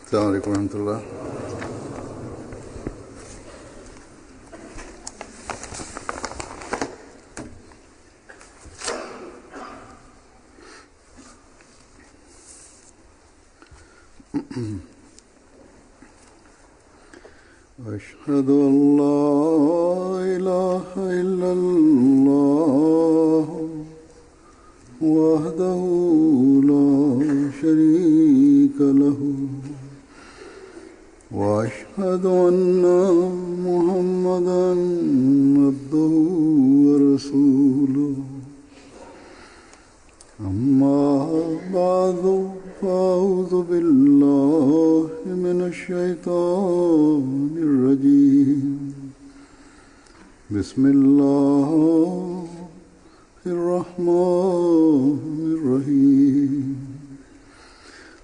السلام عليكم ورحمة الله. أشهد أن لا إله إلا الله وحده لا شريك له وأشهد أن محمدا عبده ورسوله أما بعد فأعوذ بالله من الشيطان الرجيم بسم الله الرحمن الرحيم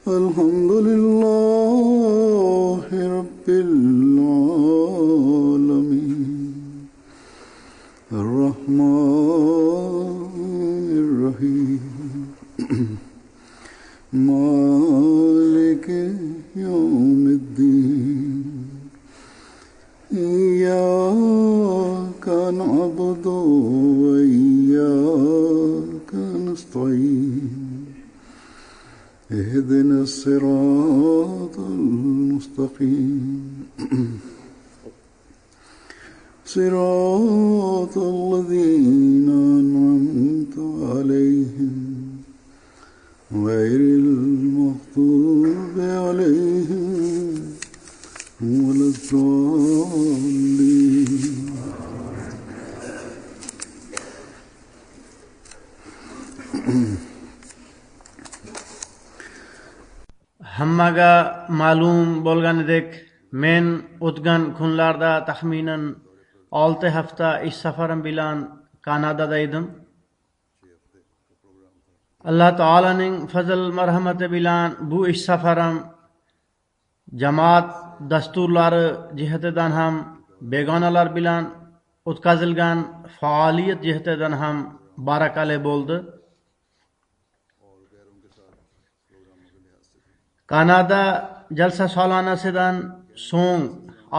الحمد لله رب العالمين الرحمن الرحيم مالك يوم الدين إياك نعبد وإياك نستعين اهدنا الصراط المستقيم صراط الذين أنعمت عليهم غير المغضوب عليهم ولا الضالين. Hammaga ma'lum bo'lganidek, men o'tgan kunlarda taxminan 6 hafta ish safarim bilan Kanadada edim. Alloh taolaning fazl marhamati bilan bu ish safarim jamoat dasturlari jihatidan ham, begonalar bilan o'tkazilgan faoliyat jihatidan ham barakali bo'ldi. Kanada jalsa salonasidan so'ng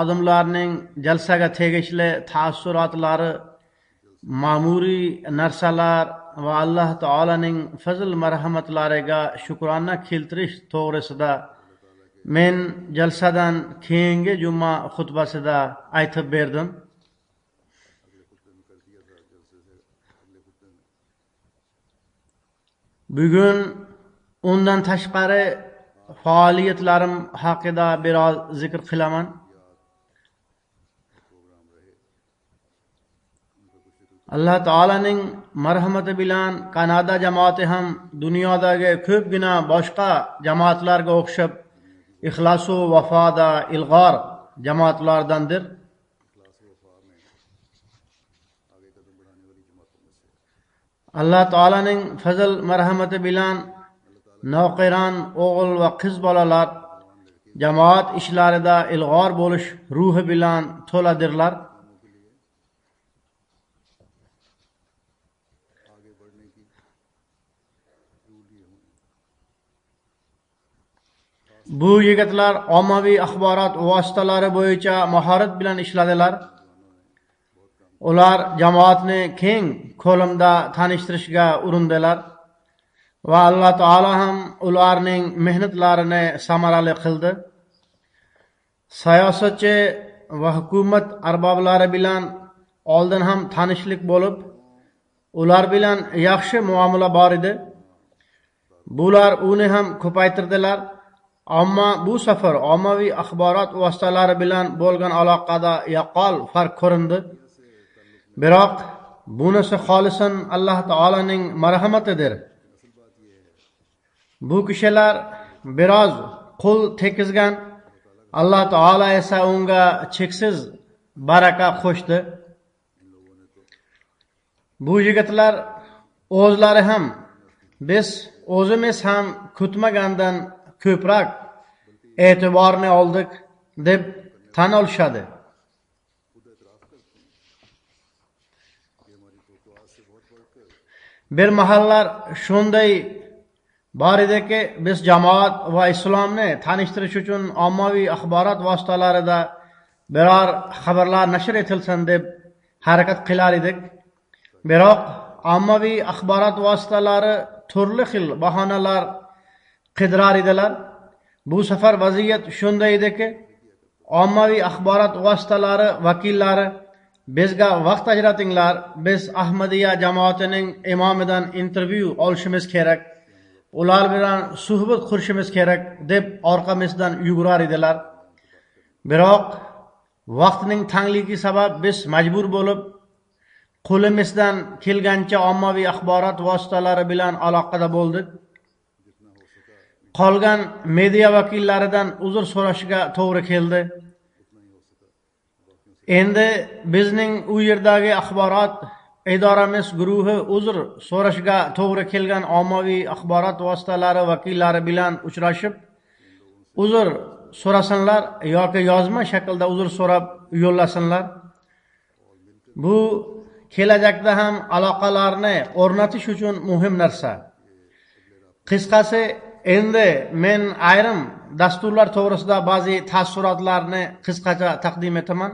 odamlarning jalsaga tegishli taassurotlari, ma'muriy narsalar va Alloh taolaning fazl marhamatlariga shukrona keltirish to'g'risida men jalsadan keyingi juma xutbasida aytib berdim. Bugun undan tashqari faoliyatlarim haqida biroz zikr qilaman. Alloh taolaning marhamati bilan Kanada jamoati ham dunyodagi ko'pgina boshqa jamoatlarga o'xshab ixlosu vafoda ilg'or jamoatlardandir. Alloh taolaning fazl marhamati bilan noqiron o'g'il va qiz bolalar jamoat ishlarida ilg'or bo'lish ruhi bilan to'ladirlar. Bu yigitlar ommaviy axborot vositalari bo'yicha mahorat bilan ishladilar. Ular jamoatni keng ko'lamda tanishtirishga urindilar va Alloh taolo ham ularning mehnatlarini samarali qildi. Siyosatchi va hukumat arboblari bilan oldin ham tanishlik bo'lib, ular bilan yaxshi muomala bor edi. Bular uni ham ko'paytirdilar. Ammo bu safar ommaviy axborot vositalari bilan bo'lgan aloqada yaqqol farq ko'rindi. Biroq bunisi xolisan Alloh taolaning marhamatidir. Bu kishilar biroz qo'l tekizgan, Alloh taolo esa unga cheksiz baraka qo'shdi. Bu yigitlar o'zlari ham biz o'zimiz ham kutmagandan ko'proq e'tiborni oldik deb tan olishadi. Bir mahallar shunday bor ediki, biz jamoat va islomni tanishtirish uchun ommaviy axborot vositalarida biror xabarlar nashr etilsin deb harakat qilar edik. Biroq ommaviy axborot vositalari turli xil bahonalar qidirar edilar. Bu safar vaziyat shunday ediki, ommaviy axborot vositalari vakillari bizga vaqt ajratinglar, biz Ahmadiyya jamoatining imomidan intervyu olishimiz kerak, ular bilan suhbat qurishimiz kerak deb orqamizdan yugurar edilar. Biroq vaqtning tangligi sabab biz majbur bo'lib qo'limizdan kelgancha ommaviy axborot vositalari bilan aloqada bo'ldik. Qolgan media vakillaridan uzr so'rashga to'g'ri keldi. Endi bizning u yerdagi axborot idoramiz guruhi uzr so'rashga to'g'ri kelgan ommaviy axborot vositalari vakillari bilan uchrashib, uzr so'rasinlar yoki yozma shaklda uzr so'rab yo'llasinlar. Bu kelajakda ham aloqalarni o'rnatish uchun muhim narsa. Qisqasi, endi men ayrim dasturlar to'g'risida ba'zi taassurotlarni qisqacha taqdim etaman.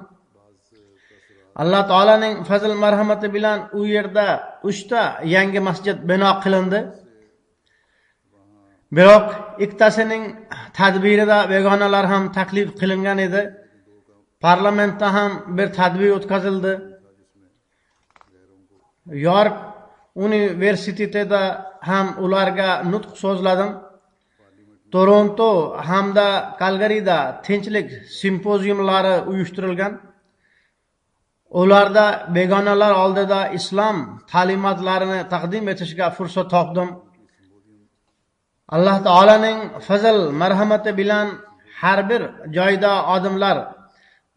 Alloh taolaning fazl marhamati bilan u yerda 3 ta yangi masjid bino qilindi. Biroq ikkitasining tadbirida begonalar ham taklif qilingan edi. Parlamentda ham bir tadbir o'tkazildi. York universitetida ham ularga nutq so'zladim. Toronto hamda Kalgarida tinchlik simpoziyumlari uyushtirilgan. Ularda begonalar oldida islom ta'limotlarini taqdim etishga fursat topdim. Alloh taolaning fazl marhamati bilan har bir joyda odamlar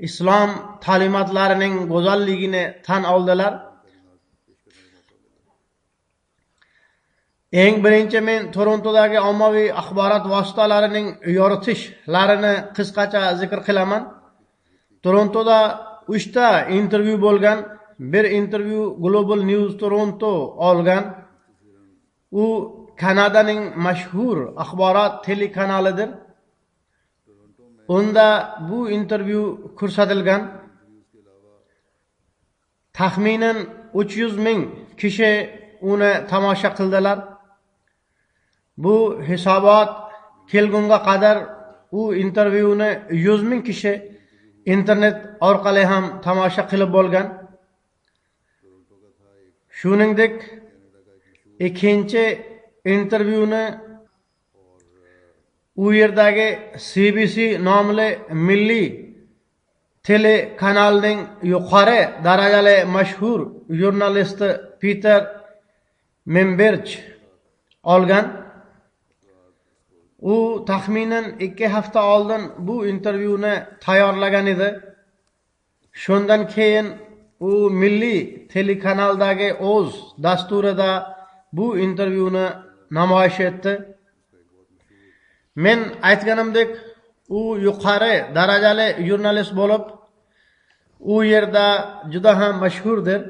islom ta'limotlarining go'zalligini tan oldilar. Eng birinchi men Torontodagi ommaviy axborot vositalarining yoritishlarini qisqacha zikr qilaman. Torontoda 3 ta intervyu bo'lgan. Bir intervyu Global News Toronto olgan. U Kanadaning mashhur axborot telekanalidir. Unda bu intervyu ko'rsatilgan. Taxminan 300 ming kishi uni tomosha qildilar. Bu hisobot kelgunga qadar u intervyuni 100 ming kishi internet orqali ham tomosha qilib bo'lgan. Shuningdek, ikkinchi intervyuni u yerdagi CBC nomli milliy telekanalning yuqori darajali mashhur jurnalisti Peter Memberch olgan. U taxminan 2 hafta oldin bu intervyuni tayyorlagan edi. Shundan keyin u milliy telekanaldagi o'z dasturida bu intervyuni namoyish etdi. Men aytganimdek, u yuqori darajali jurnalist bo'lib, u yerda juda ham mashhurdir.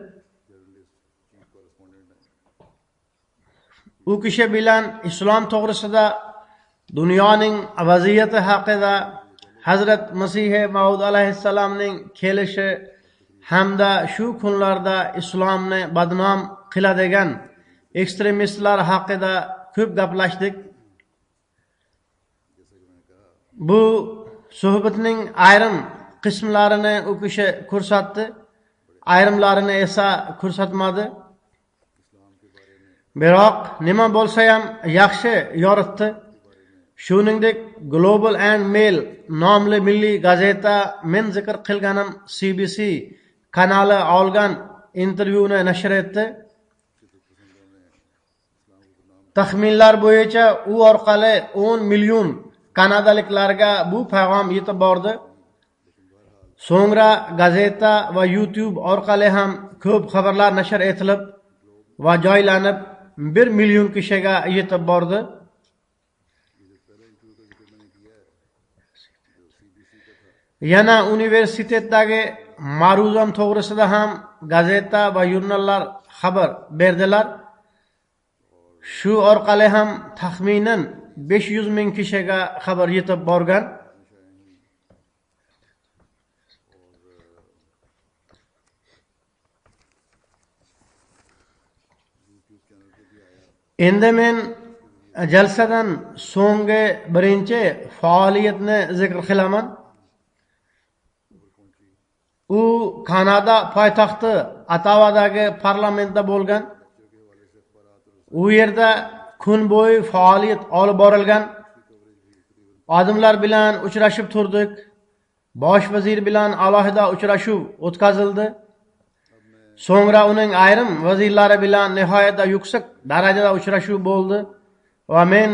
U kishi bilan islom to'g'risida, dunyoning vaziyati haqida, Hazrat Masih Maud alayhissalomning kelishi hamda shu kunlarda islomni badnom qiladigan ekstremistlar haqida ko'p gaplashdik. Bu suhbatning ayrim qismlarini u kishi ko'rsatdi, ayrimlarini esa ko'rsatmadi. Biroq nima bo'lsa ham yaxshi yoritdi. Shuningdek, Global and Mail nomli milliy gazeta men zikr qilganim CBC kanali olgan intervyuni nashr etdi. Taxminlar bo'yicha u orqali 10 million kanadaliklarga bu payg'am yetib bordi. So'ngra gazeta va YouTube orqali ham ko'p xabarlar nashr etilib va joylanib 1 million kishiga yetib bordi. Yana universitetdagi ma'ruzam to'g'risida ham gazeta va jurnallar xabar berdilar. Shu orqali ham taxminan 500 ming kishiga xabar yetib borgan. Endi men jalsadan so'nggi birinchi faoliyatni zikr qilaman. U Kanada poytaxti Ottavadagi parlamentda bo'lgan. U yerda kun bo'yi faoliyat olib borilgan. Odamlar bilan uchrashib turdik. Bosh vazir bilan alohida uchrashuv o'tkazildi. So'ngra uning ayrim vazirlari bilan nihoyatda yuksak darajada uchrashuv bo'ldi va men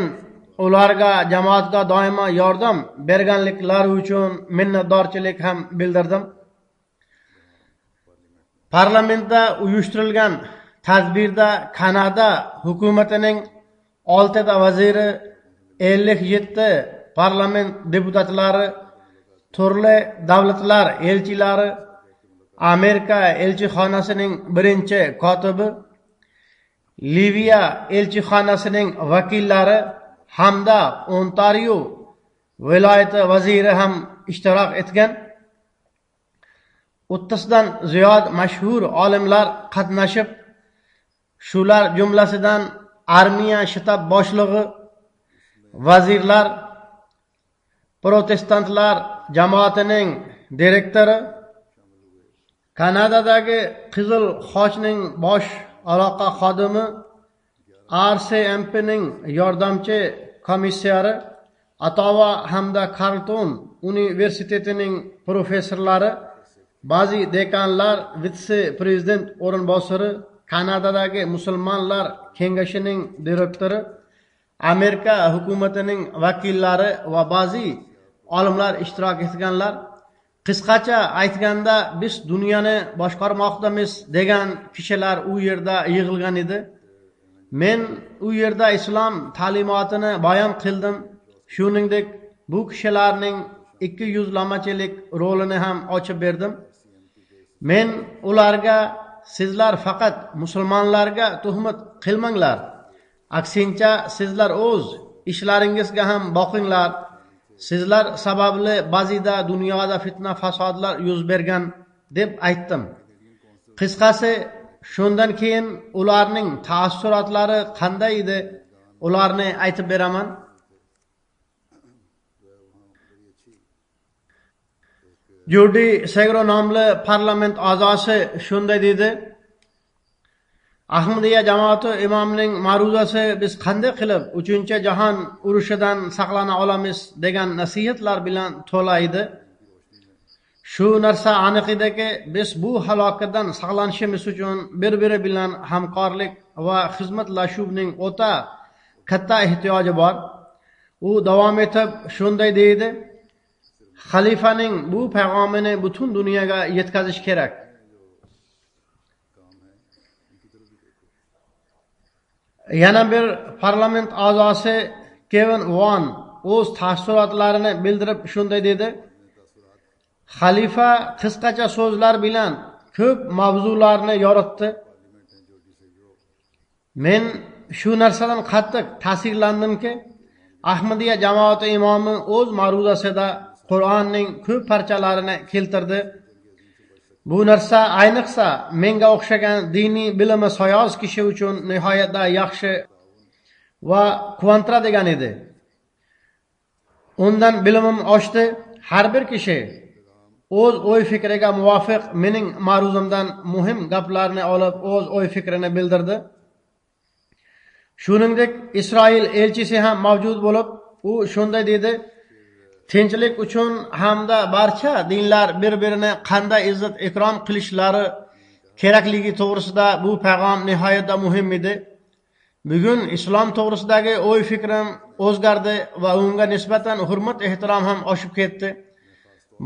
ularga jamoatga doimo yordam berganliklari uchun minnatdorchilik ham bildirdim. Parlamentda uyushtirilgan tadbirda Kanada hukumatining 6 ta vaziri, 57 parlament deputatlari, turli davlatlar elchilari, Amerika elchixonasining birinchi kotibi, Liviya elchixonasining vakillari hamda Ontario viloyati vaziri ham ishtirok etgan. 30 dan ziyod mashhur olimlar qatnashib, shular jumlasidan armiya shtab boshlig'i, vazirlar, protestantlar jamoatining direktori, Kanadadagi Qizil Xochning bosh aloqa xodimi, RCMPning yordamchi komissari, Ottawa hamda Carleton universitetining professorlari, ba'zi dekanlar, vitse-prezident o'rinbosari, Kanadadagi musulmonlar kengashining direktori, Amerika hukumatining vakillari va ba'zi olimlar ishtirok etganlar. Qisqacha aytganda, biz dunyoni boshqarmoqdamiz degan kishilar u yerda yig'ilgan edi. Men u yerda islom ta'limotini bayon qildim. Shuningdek, bu kishilarning 200lamachilik rolini ham ochib berdim. Men ularga sizlar faqat musulmonlarga tuhmat qilmanglar. Aksincha, sizlar o'z ishlaringizga ham boqinglar. Sizlar sababli ba'zida dunyoda fitna fasodlar yuz bergan deb aytdim. Qisqasi, shundan keyin ularning taassurotlari qanday edi, ularni aytib beraman. Jodi Segro nomli parlament a'zosi shunday dedi: Ahmadiyya jamoati imomning ma'ruzasi biz qanday qilib 3-jahon urushidan saqlana olamiz degan nasihatlar bilan to'la edi. Shu narsa aniq ediki, biz bu halokatdan saqlanishimiz uchun bir-biri bilan hamkorlik va xizmatlashuvning o'ta katta ehtiyoji bor. U davom etib shunday deydi: Xalifaning bu payg'omini butun dunyoga yetkazish kerak. Yana bir parlament a'zosi Kevin Wan o'z taassurotlarini bildirib shunday dedi: Xalifa qisqacha so'zlar bilan ko'p mavzularni yoritdi. Men shu narsadan qattiq ta'sirlandimki, Ahmadiyya jamoati imomi o'z ma'ruzasida Qur'onning ko'p parchalarini keltirdi. Bu narsa ayniqsa menga o'xshagan diniy bilimi soyoz kishi uchun nihoyatda yaxshi va quvontiradigan edi. Undan bilimim oshdi. Har bir kishi o'z o'y fikriga muvofiq mening ma'ruzamdan muhim gaplarni olib o'z o'y fikrini bildirdi. Shuningdek, Isroil elchisi ham mavjud bo'lib, u shunday dedi: Tinchlik uchun hamda barcha dinlar bir-birini qanday izzat ikrom qilishlari kerakligi to'g'risida bu payg'am nihoyatda muhim edi. Bugun islom to'g'risidagi o'y fikrim o'zgardi va unga nisbatan hurmat ehtirom ham oshib ketdi.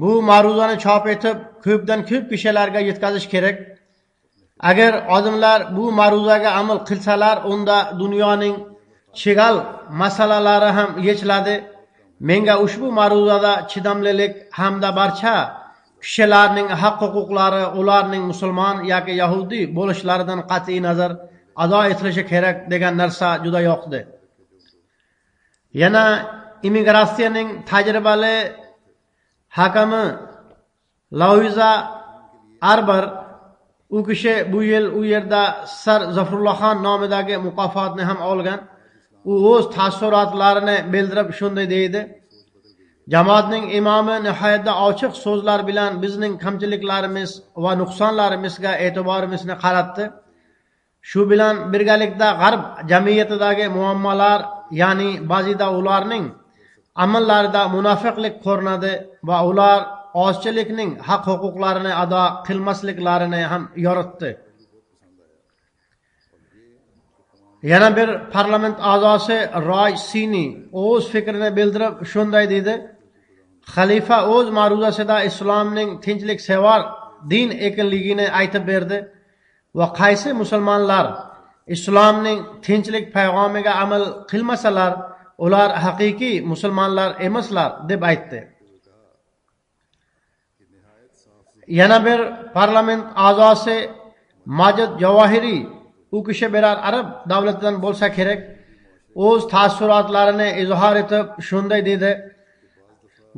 Bu ma'ruzani chop etib ko'pdan ko'p kishilarga yetkazish kerak. Agar odamlar bu ma'ruzaga amal qilsalar, unda dunyoning chigal masalalari ham yechiladi. Menga ushbu ma'ruzada chidamlilik hamda barcha kishilarning haq-huquqlari ularning musulmon yoki yahudi bo'lishlaridan qat'iy nazar ado etilishi kerak degan narsa juda yoqdi. Yana immigratsiyaning tajribali hakami Louisa Arber u kishi bu yil u yerda Sir Zafrullohxon nomidagi mukofotni ham olgan. U o'z taassurotlarini bildirib shunday deydi: Jamoatning imomi nihoyatda ochiq so'zlar bilan bizning kamchiliklarimiz va nuqsonlarimizga e'tiborimizni qaratdi. Shu bilan birgalikda g'arb jamiyatidagi muammolar, ya'ni ba'zida ularning amallarida munofiqlik ko'rinadi va ular ozchilikning haq-huquqlarini ado qilmasliklarini ham yoritdi. Yana bir parlament a'zosi Roy Sini o'z fikrini bildirib shunday dedi: Xalifa o'z ma'ruzasida islomning tinchliksevar din ekanligini aytib berdi va qaysi musulmonlar islomning tinchlik payg'amiga amal qilmasalar, ular haqiqiy musulmonlar emaslar deb aytdi. Yana bir parlament a'zosi Majid Javohiriy, u kishi birar arab davlatidan bo'lsa kerak, o'z taassurotlarini izhor etib shunday dedi: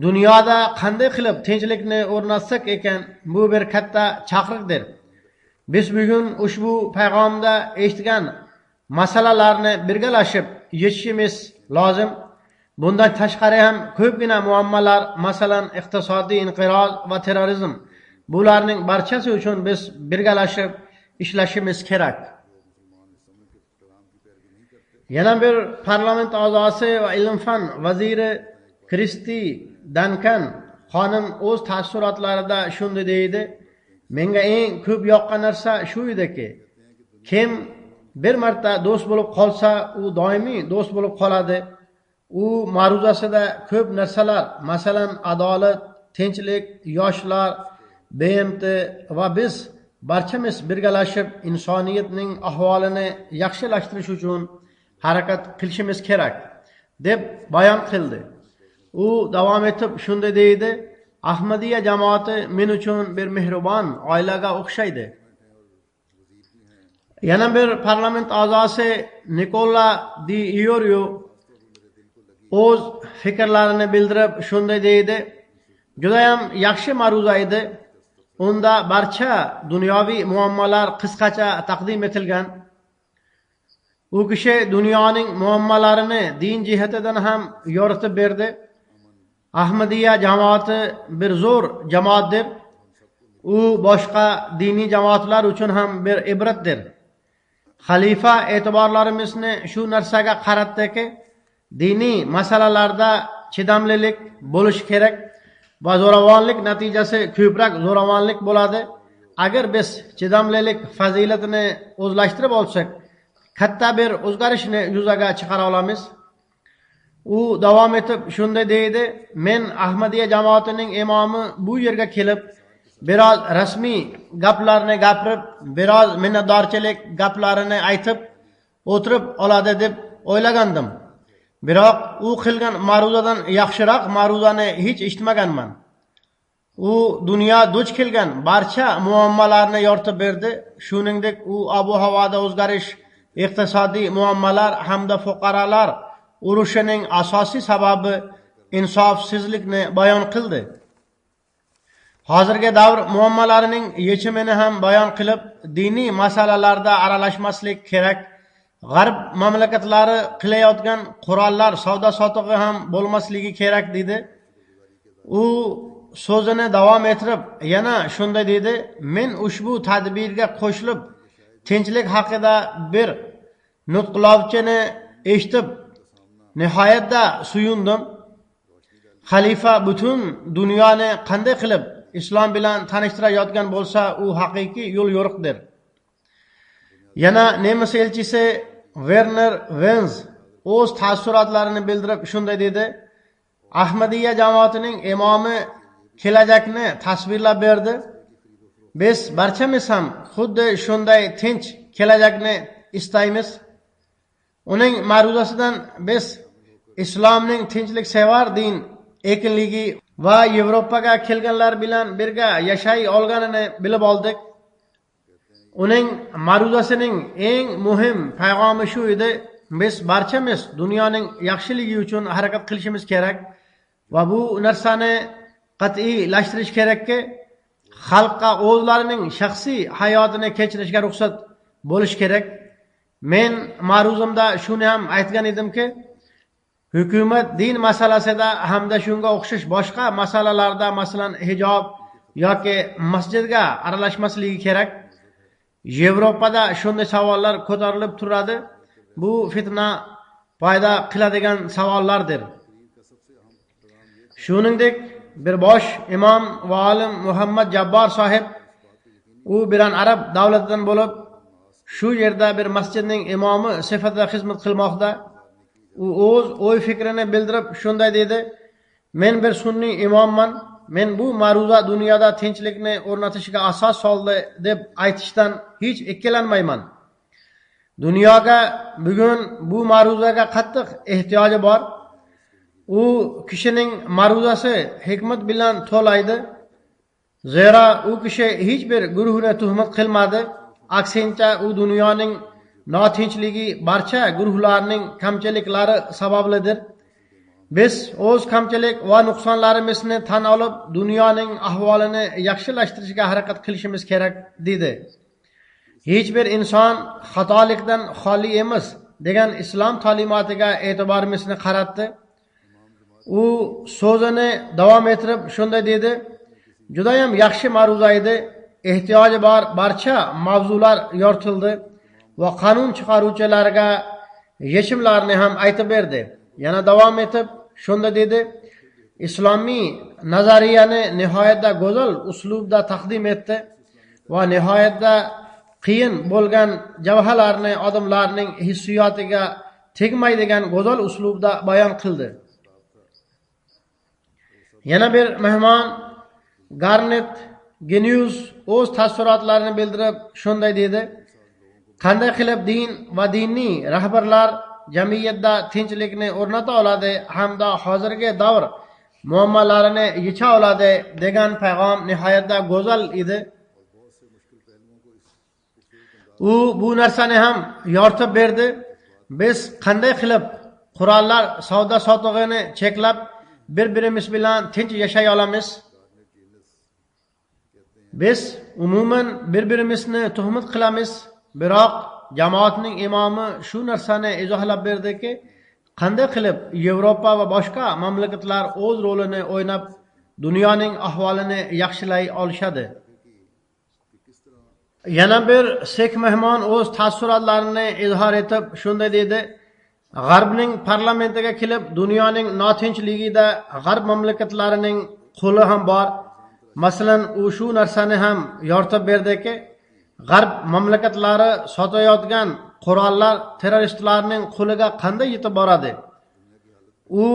Dunyoda qanday qilib tinchlikni o'rnatsak ekan, bu bir katta chaqiriqdir. Biz bugun ushbu payg'amda eshitgan masalalarni birgalashib yechishimiz lozim. Bundan tashqari ham ko'pgina muammolar, masalan, iqtisodiy inqiroz va terrorizm, bularning barchasi uchun biz birgalashib ishlashimiz kerak. Yana bir parlament a'zosi va ilm-fan vaziri Kristi Dankan xonim o'z taassurotlarida shunday deydi: Menga eng ko'p yoqqan narsa shu ediki, kim bir marta do'st bo'lib qolsa, u doimiy do'st bo'lib qoladi. U ma'ruzasida ko'p narsalar, masalan, adolat, tinchlik, yoshlar, BMT va biz barchamiz birgalashib insoniyatning ahvolini yaxshilashtirish uchun harakat qilishimiz kerak deb bayon qildi. U davom etib shunday deydi: Ahmadiyya jamoati men uchun bir mehribon oilaga o'xshaydi. Yana bir parlament a'zosi Nicola Di Iorio o'z fikrlarini bildirib shunday deydi: Juda ham yaxshi ma'ruza edi. Unda barcha dunyoviy muammolar qisqacha taqdim etilgan. U kishi dunyoning muammolarini din jihatidan ham yoritib berdi. Ahmadiyya jamoati bir zo'r jamoatdir. U boshqa diniy jamoatlar uchun ham bir ibratdir. Xalifa e'tiborlarimizni shu narsaga qaratdiki, diniy masalalarda chidamlilik bo'lishi kerak va zo'ravonlik natijasi ko'proq zo'ravonlik bo'ladi. Agar biz chidamlilik fazilatini o'zlashtirib olsak, katta bir o'zgarishni yuzaga chiqara olamiz. U davom etib shunday deydi: Men Ahmadiyya jamoatining imomi bu yerga kelib, biroz rasmiy gaplarni gapirib, biroz minnatdorchilik gaplarini aytib o'tirib oladi deb o'ylagandim. Biroq u qilgan ma'ruzadan yaxshiroq ma'ruzani hech eshitmaganman. U dunyo duch kelgan barcha muammolarni yoritib berdi. Shuningdek, u ob-havoda o'zgarish, iqtisodiy muammolar hamda fuqarolar urushining asosiy sababi insofsizlikni bayon qildi. Hozirgi davr muammolarining yechimini ham bayon qilib, diniy masalalarda aralashmaslik kerak. G'arb mamlakatlari qilayotgan qurollar savdo-sotig'i ham bo'lmasligi kerak dedi. U so'zini davom ettirib yana shunday dedi: Men ushbu tadbirga qo'shilib tinchlik haqida bir nutqlovchini eshitib nihoyatda suyundim. Xalifa butun dunyoni qanday qilib islom bilan tanishtirayotgan bo'lsa, u haqiqiy yo'l yo'riqdir. Yana nemis elchisi Werner Wenz o'z taassurotlarini bildirib shunday dedi: Ahmadiyya jamoatining imomi kelajakni tasvirlab berdi. Biz barchamiz ham xuddi shunday tinch kelajakni istaymiz. Uning ma'ruzasidan biz islomning tinchliksevar din ekanligi va Yevropaga kelganlar bilan birga yashay olganini bilib oldik. uning ma'ruzasining eng muhim payg'omi shu edi: biz barchamiz dunyoning yaxshiligi uchun harakat qilishimiz kerak va bu narsani qat'iylashtirish kerakki, xalqqa o'zlarining shaxsiy hayotini kechirishga ruxsat bo'lish kerak. Men ma'ruzamda shuni ham aytgan edimki, hukumat din masalasida hamda shunga o'xshash boshqa masalalarda, masalan hijob yoki masjidga aralashmasligi kerak. Yevropada shunday savollar ko'tarilib turadi. Bu fitna paydo qiladigan savollardir. Shuningdek, bir bosh imom va olim Muhammad Jabbor sohib, u bilan arab davlatidan bo'lib, shu yerda bir masjidning imomi sifatida xizmat qilmoqda. U o'z o'y fikrini bildirib shunday dedi: men bir sunniy imomman. Men bu ma'ruza dunyoda tinchlikni o'rnatishga asos soldi deb aytishdan hech ikkilanmayman. Dunyoga bugun bu ma'ruzaga qattiq ehtiyoji bor. U kishining ma'ruzasi hikmat bilan to'laydi. Zero u kishi hech bir guruhni tuhmat qilmadi. Aksincha, u dunyoning notinchligi barcha guruhlarning kamchiliklari sabablidir. Biz o'z kamchilik va nuqsonlarimizni tan olib, dunyoning ahvolini yaxshilashtirishga harakat qilishimiz kerak dedi. Hech bir inson xatolikdan xoli emas degan islom ta'limotiga e'tiborimizni qaratdi. U so'zini davom ettirib shunday dedi: juda ham yaxshi ma'ruza edi. Ehtiyoji bor barcha mavzular yoritildi va qonun chiqaruvchilarga yechimlarni ham aytib berdi. Yana davom etib shunda dedi: islomiy nazariyani nihoyatda go'zal uslubda taqdim etdi va nihoyatda qiyin bo'lgan javhalarni odamlarning hissiyotiga tegmaydigan go'zal uslubda bayon qildi. Yana bir mehmon Garnet Genius o'z taassurotlarini bildirib shunday dedi: qanday qilib din va diniy rahbarlar jamiyatda tinchlikni o'rnata oladi hamda hozirgi davr muammolarini yecha oladi degan payg'am nihoyatda go'zal edi. U bu narsani ham yoritib berdi. Biz qanday qilib qurollar savdo sotig'ini cheklab bir-birimiz bilan tinch yashay olamiz? Biz umuman bir-birimizni tuhmat qilamiz. Biroq jamoatning imomi shu narsani izohlab berdiki, qanday qilib Yevropa va boshqa mamlakatlar o'z rolini o'ynab dunyoning ahvolini yaxshilay olishadi. Yana bir sek mehmon o'z taassurotlarini izhor etib shunday dedi: G'arbning parlamentiga kelib, dunyoning notinchligida g'arb mamlakatlarining qo'li ham bor. Masalan, u shu narsani ham yoritib berdiki, g'arb mamlakatlari sotayotgan qurollar terroristlarning qo'liga qanday yetib boradi. U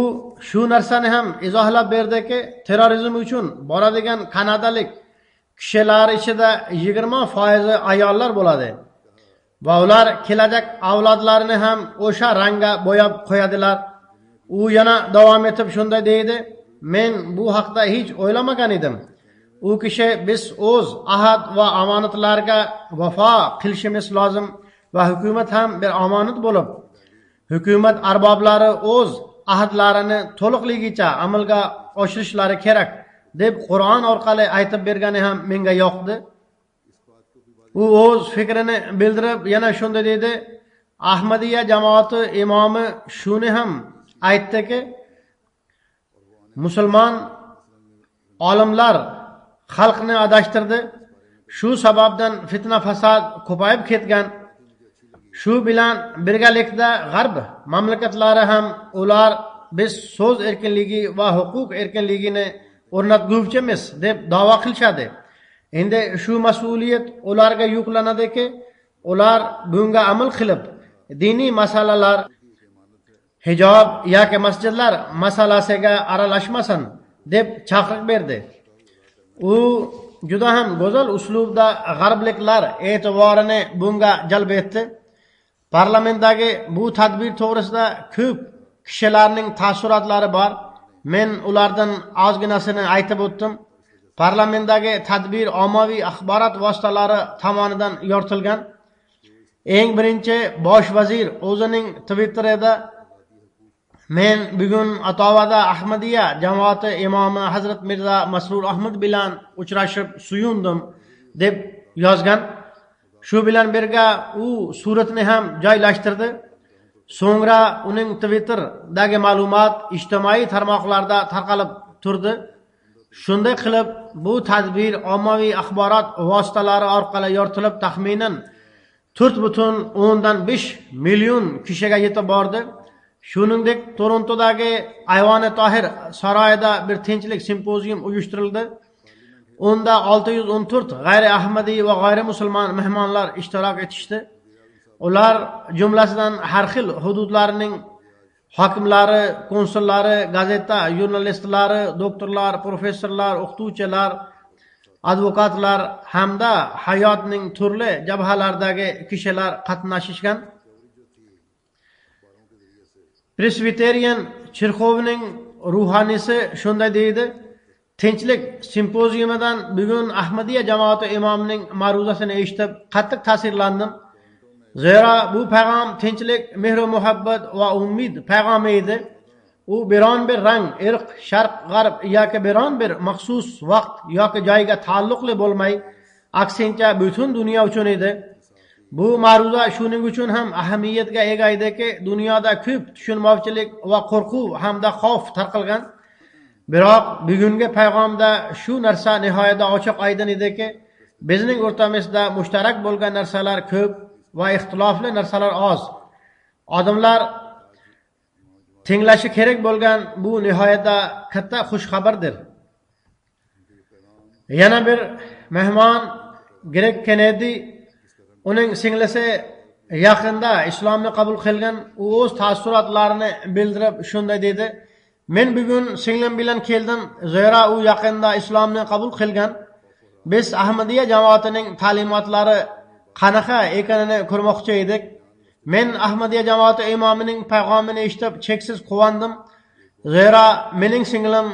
shu narsani ham izohlab berdiki, terrorizm uchun boradigan kanadalik kishilar ichida 20% ayollar bo'ladi va ular kelajak avlodlarini ham o'sha rangga bo'yab qo'yadilar. U yana davom etib shunday deydi: men bu haqda hech o'ylamagan edim. U kishi biz o'z ahad va omonatlarga vafo qilishimiz lozim va hukumat ham bir omonat bo'lib, hukumat arboblari o'z ahdlarini to'liqligicha amalga oshirishlari kerak deb Qur'on orqali aytib bergani ham menga yoqdi. U o'z fikrini bildirib yana shunday dedi: Ahmadiyya jamoati imomi shuni ham aytdiki, musulmon olimlar xalqni adashtirdi. Shu sababdan fitna fasod ko'payib ketgan. Shu bilan birgalikda g'arb mamlakatlari ham ular biz so'z erkinligi va huquq erkinligini o'rnatguvchimiz deb da'vo qilishadi. Endi shu mas'uliyat ularga yuklanadiki, ular bunga amal qilib, diniy masalalar, hijob yoki masjidlar masalasiga aralashmasin deb chaqiriq berdi. U juda ham go'zal uslubda g'arbliklar e'tiborini bunga jalb etdi. Parlamentdagi bu tadbir to'g'risida ko'p kishilarning taassurotlari bor. Men ulardan ozginasini aytib o'tdim. parlamentdagi tadbir ommaviy axborot vositalari tomonidan yoritilgan. Eng birinchi bosh vazir o'zining Twitterida men bugun Otovada Ahmadiyya jamoati imomi Hazrat Mirza Masrur Ahmad bilan uchrashib suyundim deb yozgan. Shu bilan birga u suratini ham joylashtirdi. So'ngra uning Twitter'dagi ma'lumot ijtimoiy tarmoqlarda tarqalib turdi. Shunday qilib bu tadbir ommaviy axborot vositalari orqali yoritilib taxminan 4,5 million kishiga yetib bordi. Shuningdek, Torontodagi Ayvoni Tohir saroyida bir tinchlik simpozium uyushtirildi. Unda 614 g'ayri ahmadiy va g'ayri musulmon mehmonlar ishtirok etishdi. Ular jumlasidan har xil hududlarning hokimlari, konsullari, gazeta jurnalistlari, doktorlar, professorlar, o'qituvchilar, advokatlar hamda hayotning turli jabhalaridagi kishilar qatnashishgan. Presbiterian cherkovining ruhaniysi shunday deydi: tinchlik simpoziumidan bugun Ahmadiyya jamoati imomining ma'ruzasini eshitib qattiq ta'sirlandim. Zira bu payg'am tinchlik, mehr va muhabbat va umid payg'ami edi. U biron bir rang, irq, sharq, g'arb yoki biron bir maxsus vaqt yoki joyga taalluqli bo'lmay, aksincha butun dunyo uchun edi. Bu ma'ruza shuning uchun ham ahamiyatga ega ediki, dunyoda ko'p tushunmovchilik va qo'rquv hamda xavf tarqalgan. Biroq bugungi payg'amda shu narsa nihoyatda ochiq aydin ediki, bizning o'rtamizda mushtarak bo'lgan narsalar ko'p va ixtilofli narsalar oz. Odamlar tenglashi kerak bo'lgan bu nihoyatda katta xush xabardir. Yana bir mehmon Greg Kennedy, uning singlisi yaqinda islomni qabul qilgan, u o'z taassurotlarini bildirib shunday dedi: men bugun singlim bilan keldim, zira u yaqinda islomni qabul qilgan. Biz Ahmadiyya jamoatining ta'limotlari qanaqa ekanini ko'rmoqchi edik. Men Ahmadiyya jamoati imomining payg'amini eshitib cheksiz quvondim. Zira mening singlim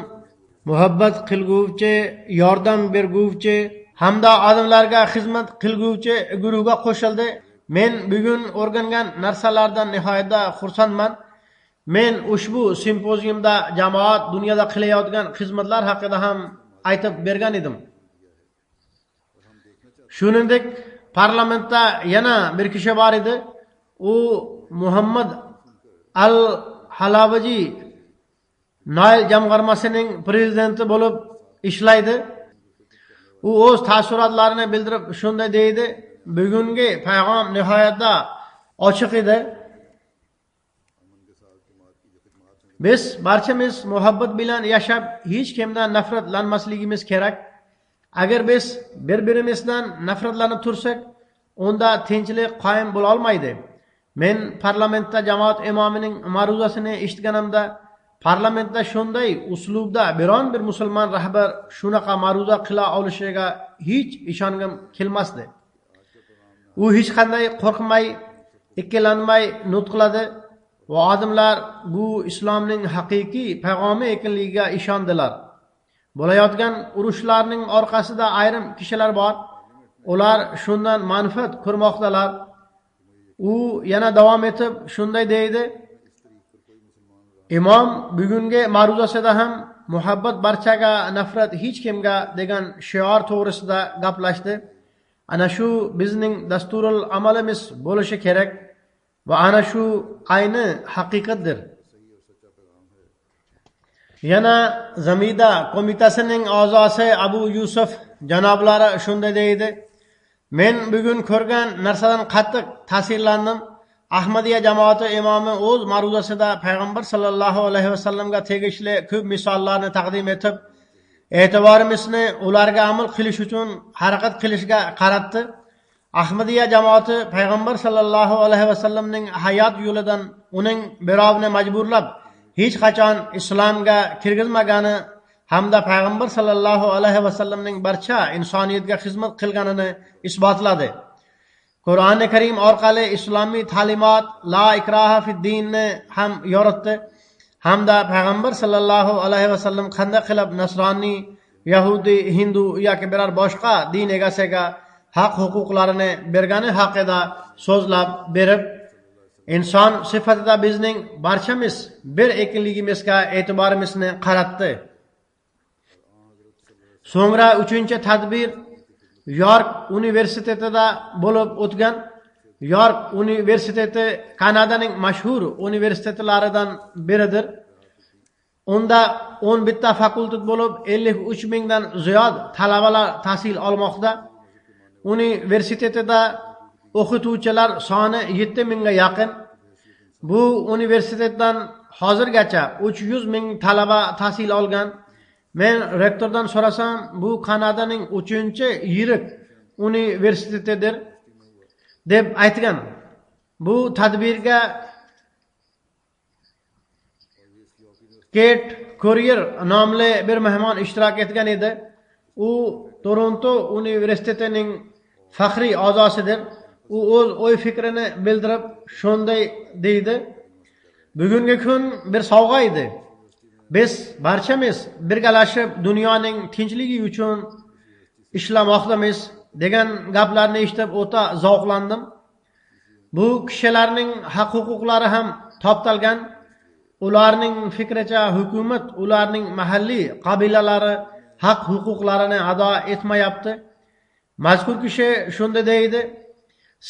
muhabbat qilguvchi, yordam berguvchi hamda odamlarga xizmat qilguvchi guruhga qo'shildi. Men bugun o'rgangan narsalardan nihoyatda xursandman. Men ushbu simpoziumda jamoat dunyoda qilayotgan xizmatlar haqida ham aytib bergan edim. Shuningdek, parlamentda yana bir kishi bor edi. U Muhammad al-Halavaji Noil jamg'armasining prezidenti bo'lib ishlaydi. U o'z taassurotlarini bildirib shunday deydi: bugungi payg'am nihoyatda ochiq edi. Biz barchamiz muhabbat bilan yashab, hech kimdan nafratlanmasligimiz kerak. Agar biz bir-birimizdan nafratlanib tursak, unda tinchlik qoyim bo'la olmaydi. Men parlamentda jamoat imomining ma'ruzasini eshitganimda, parlamentda shunday uslubda biron bir musulmon rahbar shunaqa ma'ruza qila olishiga hech ishongim kelmasdi. U hech qanday qo'rqmay, ikkilanmay nutqladi va odamlar bu islomning haqiqiy payg'ami ekanligiga ishondilar. Bo'layotgan urushlarning orqasida ayrim kishilar bor. Ular shundan manfaat ko'rmoqdalar. U yana davom etib shunday deydi: imom bugungi ma'ruzasida ham muhabbat barchaga, nafrat hech kimga degan shior to'g'risida gaplashdi. Ana shu bizning dasturul amalimiz bo'lishi kerak va ana shu ayni haqiqatdir. Yana Zamida qo'mitasining a'zosi Abu Yusuf janoblari shunday deydi: men bugun ko'rgan narsadan qattiq ta'sirlandim. Ahmadiyya jamoati imomi o'z ma'ruzasida payg'ambar sallallohu alayhi vasallamga tegishli ko'p misollarni taqdim etib, e'tiborimizni ularga amal qilish uchun harakat qilishga qaratdi. Ahmadiyya jamoati payg'ambar sallallohu alayhi vasallamning hayot yo'lidan uning birovni majburlab hech qachon islomga kirgizmagani hamda payg'ambar sallallohu alayhi vasallamning barcha insoniyatga xizmat qilganini isbotladi. Qur'oni Karim orqali islomiy ta'limot la ikroha fid dinni ham yoritdi hamda payg'ambar sallallohu alayhi vasallam qanday qilib nasroniy Yahudi, Hindu yoki biror boshqa din egasiga haq huquqlarini bergani haqida so'zlab berib, inson sifatida bizning barchamiz bir ekanligimizga e'tiborimizni qaratdi. So'ngra 3-tadbir York universitetida bo'lib o'tgan. York universiteti Kanadaning mashhur universitetlaridan biridir. Unda 11 ta fakultet bo'lib 53 mingdan ziyod talabalar tahsil olmoqda. Universitetida o'qituvchilar soni 7 mingga yaqin. Bu universitetdan hozirgacha 300 ming talaba tahsil olgan. Men rektordan so'rasam, bu Kanadaning 3-yirik universitetidir deb aytgan. Bu tadbirga Kate Courier nomli bir mehmon ishtirok etgan edi. U Toronto universitetining faxriy a'zosidir. U o'z o'y fikrini bildirib shunday deydi: "Bugungi kun bir sovg'a edi. Biz barchamiz birgalashib dunyoning tinchligi uchun ishlamoqdamiz" degan gaplarni eshitib o'ta zavqlandim. Bu kishilarning haq huquqlari ham toptalgan. Ularning fikricha hukumat ularning mahalliy qabilalari haq huquqlarini ado etmayapti. Mazkur kishi shunda deydi: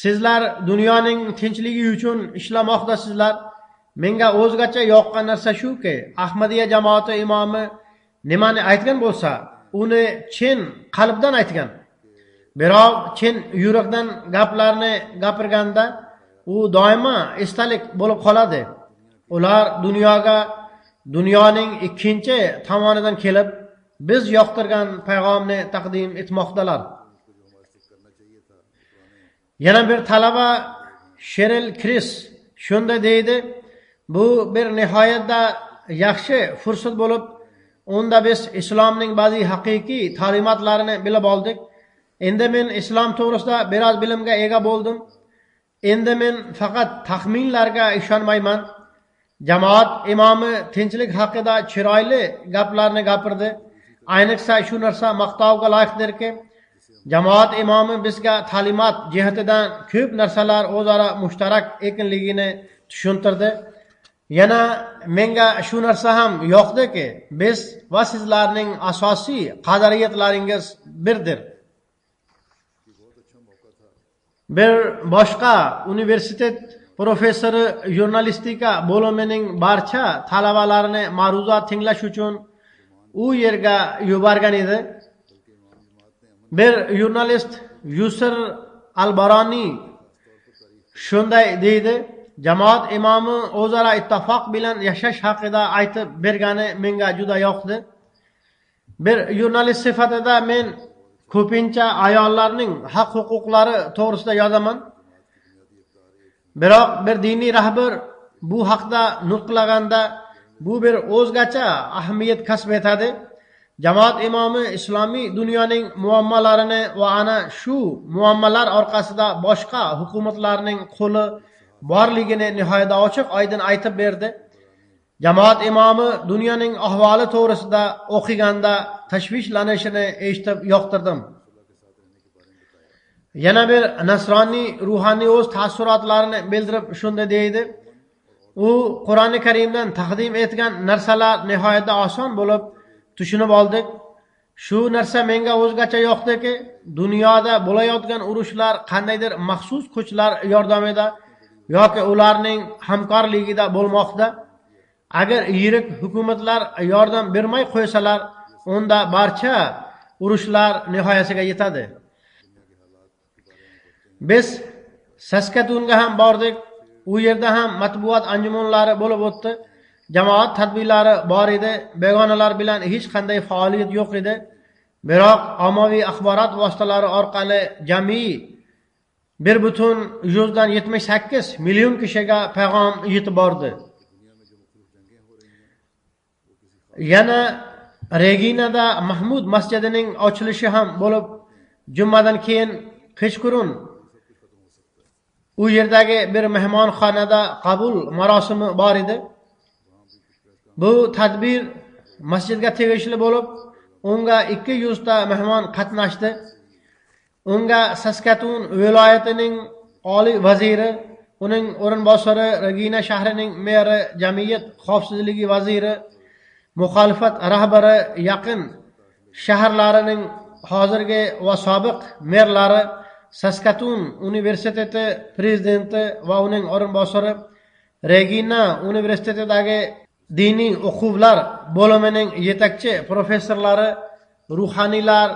"Sizlar dunyoning tinchligi uchun ishlamoqdasizlar. Menga o'zgacha yoqqan narsa shuki, Ahmadiyya jamoati imomi nimani aytgan bo'lsa, uni chin qalbdan aytgan. Biroq chin yurakdan gaplarni gapirganda u doimo esdalik bo'lib qoladi. Ular dunyoning ikkinchi tomonidan kelib, biz yoqtirgan payg'amni taqdim etmoqdalar." Yana bir talaba Sheryl Chris shunda deydi: "Bu bir nihoyatda yaxshi fursat bo'lib, unda biz islomning ba'zi haqiqiy ta'limotlarini bilib oldik. Endi men islom to'g'risida biroz bilimga ega bo'ldim. Endi men faqat taxminlarga ishonmayman." Jamoat imomi tinchlik haqida chiroyli gaplarni gapirdi. Ayniqsa shu narsa maqtovga loyiqdirki, jamoat imomi bizga ta'limot jihatidan ko'p narsalar o'zaro mushtarak ekanligini tushuntirdi. Yana menga shu narsa ham yoqdiki, biz va sizlarning asosiy qadriyatlaringiz birdir. Bir boshqa universitet professori jurnalistika bo'limining barcha talabalarini ma'ruza tinglash uchun u yerga yuborgan edi. Bir jurnalist Yusr Albaroni shunday deydi: "Jamoat imomi o'zaro ittifoq bilan yashash haqida aytib bergani menga juda yoqdi. Bir jurnalist sifatida men ko'pincha ayollarning haq huquqlari to'g'risida yozaman. Biroq bir diniy rahbar bu haqda nutqlaganda bu bir o'zgacha ahamiyat kasb etadi. Jamoat imomi islomiy dunyoning muammolarini va ana shu muammolar orqasida boshqa hukumatlarning qo'li borligini nihoyatda ochiq-oydin aytib berdi. Jamoat imomi dunyoning ahvoli to'g'risida o'qiganda tashvishlanishini eshitib yoqtirdim." Yana bir nasroniy ruhoniy o'z taassurotlarini bildirib shunda deydi: "U Qur'oni Karimdan taqdim etgan narsalar nihoyatda oson bo'lib tushunib oldik. Shu narsa menga o'zgacha yoqdiki, dunyoda bo'layotgan urushlar qandaydir maxsus kuchlar yordamida yoki ularning hamkorligida bo'lmoqda. Agar yirik hukumatlar yordam bermay qo'ysalar, unda barcha urushlar nihoyasiga yetadi." Biz Saskatunga ham bordik. U yerda ham matbuot anjumanlari bo'lib o'tdi. Jamoat tadbirlari bor edi. Begonalar bilan hech qanday faoliyat yo'q edi. Biroq ommaviy axborot vositalari orqali jami 1,78 million kishiga payg'am yetib bordi. Yana Reginada Mahmud masjidining ochilishi ham bo'lib, jumadan keyin kechqurun u yerdagi bir mehmonxonada qabul marosimi bor edi. Bu tadbir masjidga tegishli bo'lib, unga 200 ta mehmon qatnashdi. Unga Saskatoon viloyatining oliy vaziri, uning o'rinbosari, Regina shahrining meri, jamiyat xavfsizligi vaziri, muxolifat rahbari, yaqin shaharlarining hozirgi va sobiq merlari, Saskatoon universiteti prezidenti va uning o'rinbosari, Regina universitetidagi diniy o'quvlar bo'limining yetakchi professorlari, ruhaniylar,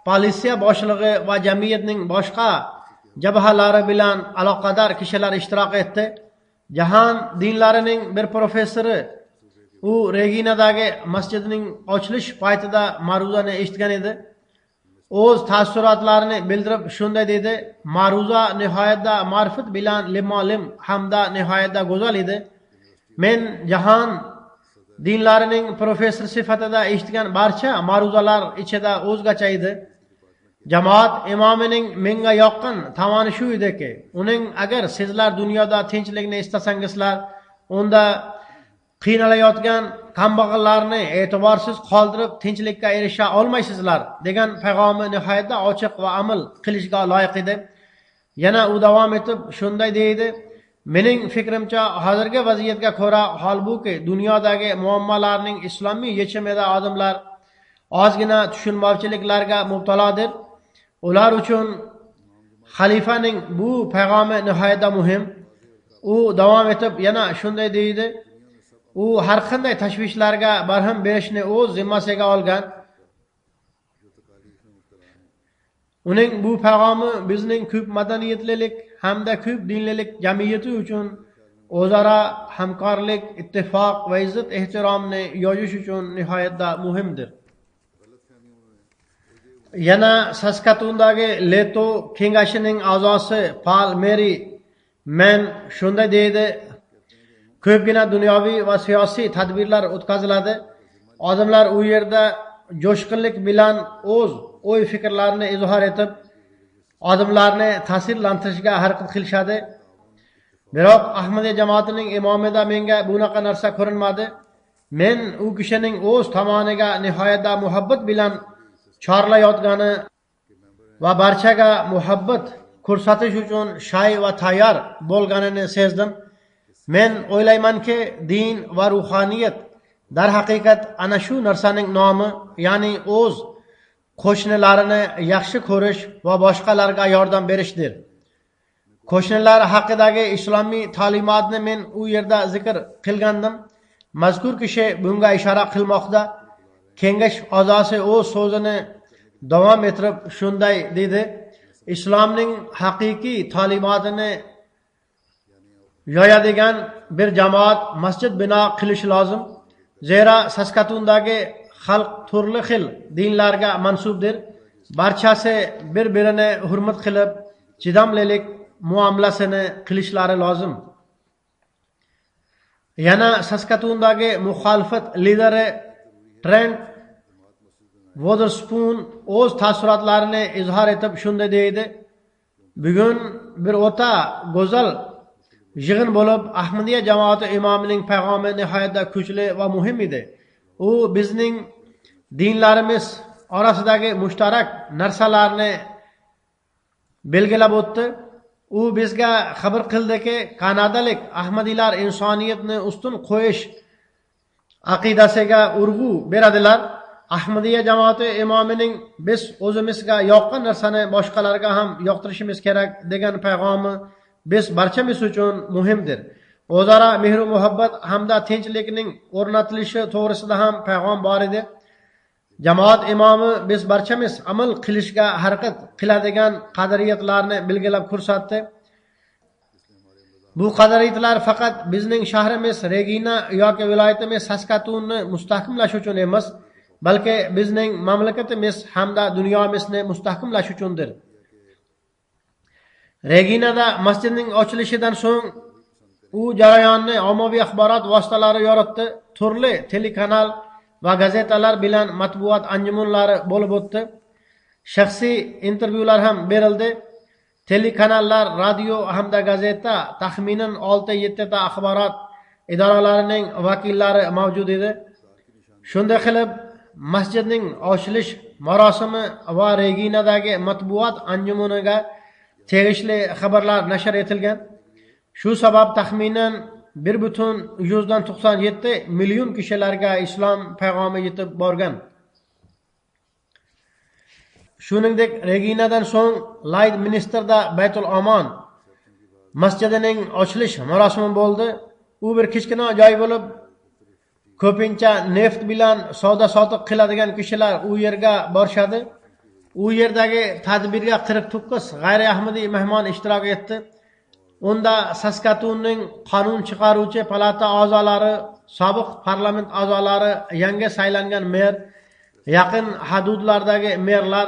politsiya boshlig'i va jamiyatning boshqa jabhalari bilan aloqador kishilar ishtirok etdi. Jahon dinlarining bir professori u Reginadagi masjidining ochilish paytida ma'ruzani eshitgan edi. O'z taassurotlarini bildirib shunday dedi: "Ma'ruza nihoyatda ma'rifat bilan limolim hamda nihoyatda go'zal edi. Men jahon dinlarining professor sifatida eshitgan barcha ma'ruzalar ichida o'zgacha edi. Jamoat imomining menga yoqqan tomoni shu ediki, uning agar sizlar dunyoda tinchlikni istasangizlar, unda qiynalayotgan kambag'allarni e'tiborsiz qoldirib tinchlikka erisha olmaysizlar" degan payg'omi nihoyatda ochiq va amal qilishga loyiq edi. Yana u davom etib shunday deydi: "Mening fikrimcha hozirgi vaziyatga ko'ra holbuki dunyodagi muammolarning islomiy yechimida odamlar ozgina tushunmovchiliklarga mubtalodir. Ular uchun xalifaning bu payg'omi nihoyatda muhim." U davom etib yana shunday deydi: "U har qanday tashvishlarga barham berishni o'z zimmasiga olgan. Uning bu payg'omi bizning ko'p madaniyatlilik hamda ko'p dinlilik jamiyati uchun o'zaro hamkorlik, ittifoq va izzat ehtiromni yoyish uchun nihoyatda muhimdir." Yana Saskatoondagi Leto kengashining a'zosi Paul Mary Men shunday deydi: "Ko'pgina dunyoviy va siyosiy tadbirlar o'tkaziladi. Odamlar u yerda jo'shqinlik bilan o'z o'y-fikrlarini izhor etib, odamlarni ta'sirlantirishga harakat qilishadi. Biroq Ahmadiya jamoatining imomida menga bunaqa narsa ko'rinmadi. Men u kishining o'z tomoniga nihoyatda muhabbat bilan chorlayotgani va barchaga muhabbat ko'rsatish uchun shay va tayyor bo'lganini sezdim. Men o'ylaymanki, din va ruhaniyat darhaqiqat ana shu narsaning nomi, ya'ni o'z qo'shnilarini yaxshi ko'rish va boshqalarga yordam berishdir. Qo'shnilar haqidagi islomiy ta'limotni men u yerda zikr qilgandim. Mazkur kishi bunga ishora qilmoqda." Kengash a'zosi o'z so'zini davom ettirib shunday dedi: "Islomning haqiqiy ta'limotini yoyadigan bir jamoat masjid bino qilish lozim. Zero Saskatoondagi xalq turli xil dinlarga mansubdir. Barchasi bir-birini hurmat qilib, chidamlilik muomalasini qilishlari lozim." Yana Saskatoondagi muxolifat lideri Trent Wotherspoon o'z taassurotlarini izhor etib shunday deydi: "Bugun bir o'ta go'zal yig'in bo'lib, Ahmadiya jamoati imomining payg'omi nihoyatda kuchli va muhim edi. U bizning dinlarimiz orasidagi mushtarak narsalarni belgilab o'tdi. U bizga xabar qildiki, kanadalik Ahmadiylar insoniyatni ustun qo'yish aqidasiga urg'u beradilar. Ahmadiya jamoati imomining biz o'zimizga yoqqan narsani boshqalarga ham yoqtirishimiz kerak degan payg'omi biz barchamiz uchun muhimdir. O'zaro mehr va muhabbat hamda tinchlikning o'rnatilishi to'g'risida ham payg'om bor edi. Jamoat imomi biz barchamiz amal qilishga harakat qiladigan qadriyatlarni belgilab ko'rsatdi. Bu qadriyatlar faqat bizning shahrimiz Regina yoki viloyatimiz Saskatoonni mustahkamlash uchun emas, balki bizning mamlakatimiz hamda dunyomizni mustahkamlash uchundir. Reginada masjidning ochilishidan so'ng u jarayonni ommaviy axborot vositalari yoritdi. Turli telekanal va gazetalar bilan matbuot anjumanlari bo'lib o'tdi. Shaxsiy intervyular ham berildi. Telekanallar, radio hamda gazeta taxminan 6-7 ta axborot idoralarining vakillari mavjud edi. Shunday qilib masjidning ochilish marosimi va Reginadagi matbuot anjumaniga tegishli xabarlar nashr etilgan. Shu sabab taxminan 1,97 million kishilarga islom payg'omi yetib borgan. Shuningdek, Reginadan so'ng Leydminsterda Baytul Amon masjidining ochilish marosimi bo'ldi. U bir kichkina joy bo'lib, ko'pincha neft bilan savdo sotiq qiladigan kishilar u yerga borishadi. U yerdagi tadbirga 49 g'ayri ahmadiy mehmon ishtirok etdi. Unda Saskatunning qonun chiqaruvchi palata a'zolari, sobiq parlament a'zolari, yangi saylangan mer, yaqin hududlardagi merlar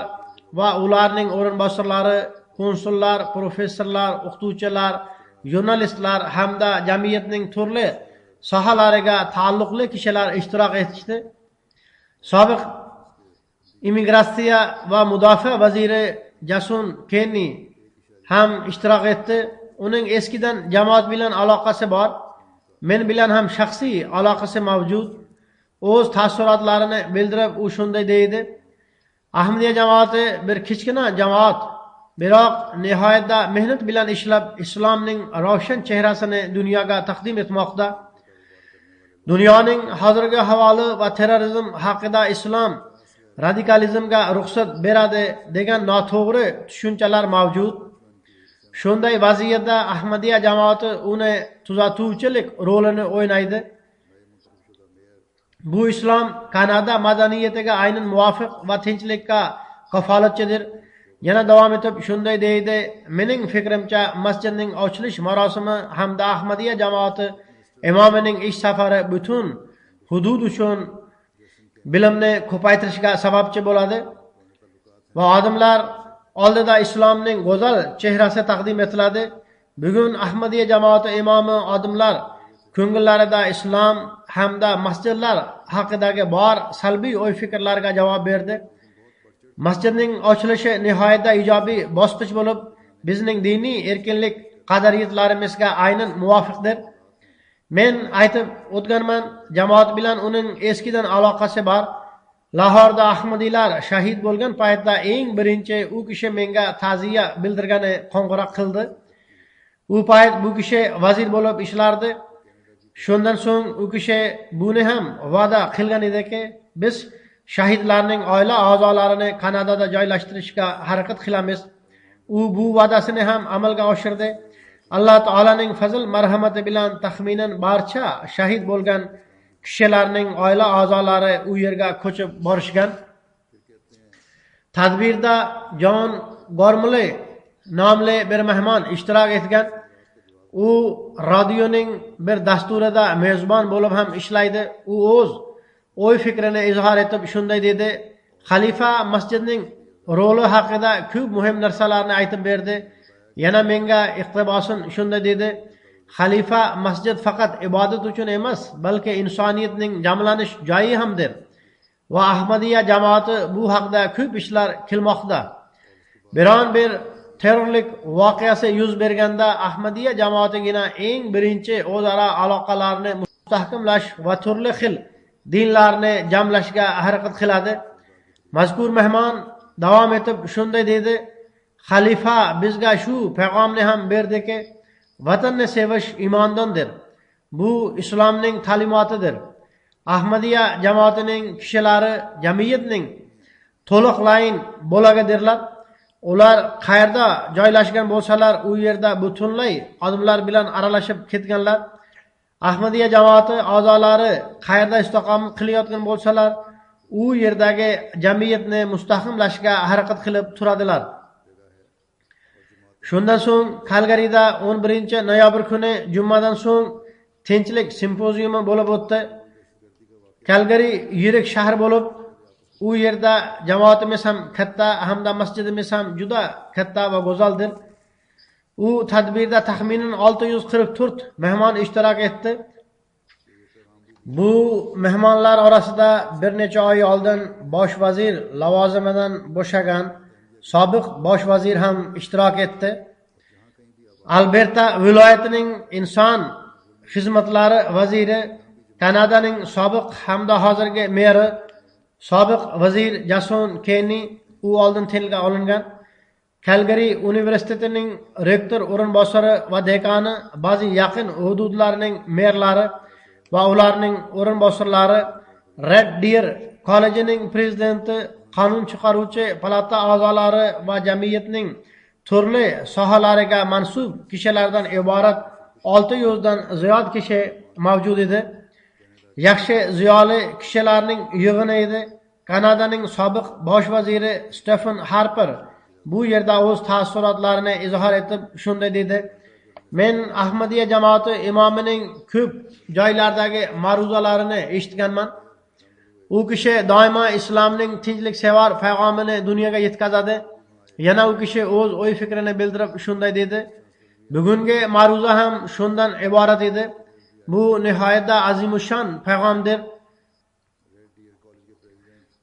va ularning o'rinbosarlari, konsullar, professorlar, o'qituvchilar, jurnalistlar hamda jamiyatning turli sohalariga taalluqli kishilar ishtirok etishdi. Sobiq immigratsiya va mudofaa vaziri Jason Kenny ham ishtirok etdi. Uning eskidan jamoat bilan aloqasi bor. Men bilan ham shaxsiy aloqasi mavjud. O'z taassurotlarini bildirib, u shunday deydi: Ahmadiyya jamoati bir kichkina jamoat, biroq nihoyatda mehnat bilan ishlab islomning ravshan chehrasini dunyoga taqdim etmoqda. Dunyoning hozirgi ahvoli va terrorizm haqida islom radikalizmga ruxsat beradi degan noto'g'ri tushunchalar mavjud. Shunday vaziyatda Ahmadiyya jamoati uni tuzatuvchilik rolini o'ynaydi. Bu islom Kanada madaniyatiga aynan muvofiq va tinchlikka kafolatchidir. Yana davom etib shunday deydi: Mening fikrimcha, masjidning ochilish marosimi hamda Ahmadiyya jamoati imomining ish safari butun hudud uchun bilimni ko'paytirishga sababchi bo'ladi va odamlar oldida islomning go'zal chehrasi taqdim etiladi. Bugun Ahmadiyya jamoati imomi odamlar ko'ngillarida islom hamda masjidlar haqidagi bor salbiy o'y-fikrlarga javob berdi. Masjidning ochilishi nihoyatda ijobiy bosqich bo'lib, bizning diniy erkinlik qadriyatlarimizga aynan muvofiqdir. Men aytib o'tganman, jamoat bilan uning eskidan aloqasi bor. Lahorda Ahmadiylar shahid bo'lgan paytda eng birinchi u kishi menga ta'ziya bildirgani qo'ng'iroq qildi. U payt bu kishi vazir bo'lib ishlardi. Shundan so'ng u kishi buni ham va'da qilgan ediki, biz shahidlarning oila a'zolarini Kanadada joylashtirishga harakat qilamiz. U bu va'dasini ham amalga oshirdi. Alloh taolaning fazl marhamati bilan taxminan barcha shahid bo'lgan kishilarning oila a'zolari u yerga ko'chib borishgan. Tadbirda John Gormley nomli bir mehmon ishtirok etgan. U radioning bir dasturida mezbon bo'lib ham ishlaydi. U o'z o'y fikrini izhor etib shunday dedi: Xalifa masjidning roli haqida ko'p muhim narsalarni aytib berdi. Yana menga iqtibosan shunday dedi: Xalifa masjid faqat ibodat uchun emas, balki insoniyatning jamlanish joyi hamdir. Va Ahmadiyya jamoati bu haqda ko'p ishlar qilmoqda. Biron bir terrorlik voqeasi yuz berganda Ahmadiyya jamoatigina eng birinchi o'zaro aloqalarni mustahkamlash va turli xil dinlarni jamlashga harakat qiladi. Mazkur mehmon davom etib shunday dedi: Xalifa bizga shu payg'omni ham berdiki, vatanni sevish iymondandir. Bu islomning ta'limotidir. Ahmadiyya jamoatining kishilari jamiyatning to'liqlayin bo'lagidirlar. Ular qayerda joylashgan bo'lsalar, u yerda butunlay odamlar bilan aralashib ketganlar. Ahmadiyya jamoati a'zolari qayerda istiqomat qilayotgan bo'lsalar, u yerdagi jamiyatni mustahkamlashga harakat qilib turadilar. Shundan so'ng Kalgarida 11 noyabr kuni jumadan so'ng tinchlik simpoziyumi bo'lib o'tdi. Kalgari yirik shahar bo'lib, u yerda jamoatimiz ham katta hamda masjidimiz ham juda katta va go'zaldir. U tadbirda taxminan 644 mehmon ishtirok etdi. Bu mehmonlar orasida bir necha oy oldin bosh vazir lavozimidan bo'shagan sobiq bosh vazir ham ishtirok etdi. Alberta viloyatining inson xizmatlari vaziri, Kanadaning sobiq hamda hozirgi meri, sobiq vazir Jason Kenny u oldin tilga olingan. Calgary universitetining rektor o'rinbosari va dekani, ba'zi yaqin hududlarning merlari va ularning o'rinbosarlari, Red Deer kollejining prezidenti, qonun chiqaruvchi palata a'zolari va jamiyatning turli sohalariga mansub kishilardan iborat 600 dan ziyod kishi mavjud edi. Yaxshi ziyoli kishilarning yig'ini edi. Kanadaning sobiq bosh vaziri Stephen Harper bu yerda o'z taassurotlarini izhor etib shunday dedi: "Men Ahmadiyya jamoati imomining ko'p joylardagi ma'ruzalarini eshitganman. U kishi doimo islomning tinchliksevar payg'amini dunyoga yetkazadi." Yana u kishi o'z o'y fikrini bildirib shunday dedi: "Bugungi ma'ruza ham shundan iborat edi. Bu nihoyatda azimushon payg'amdir.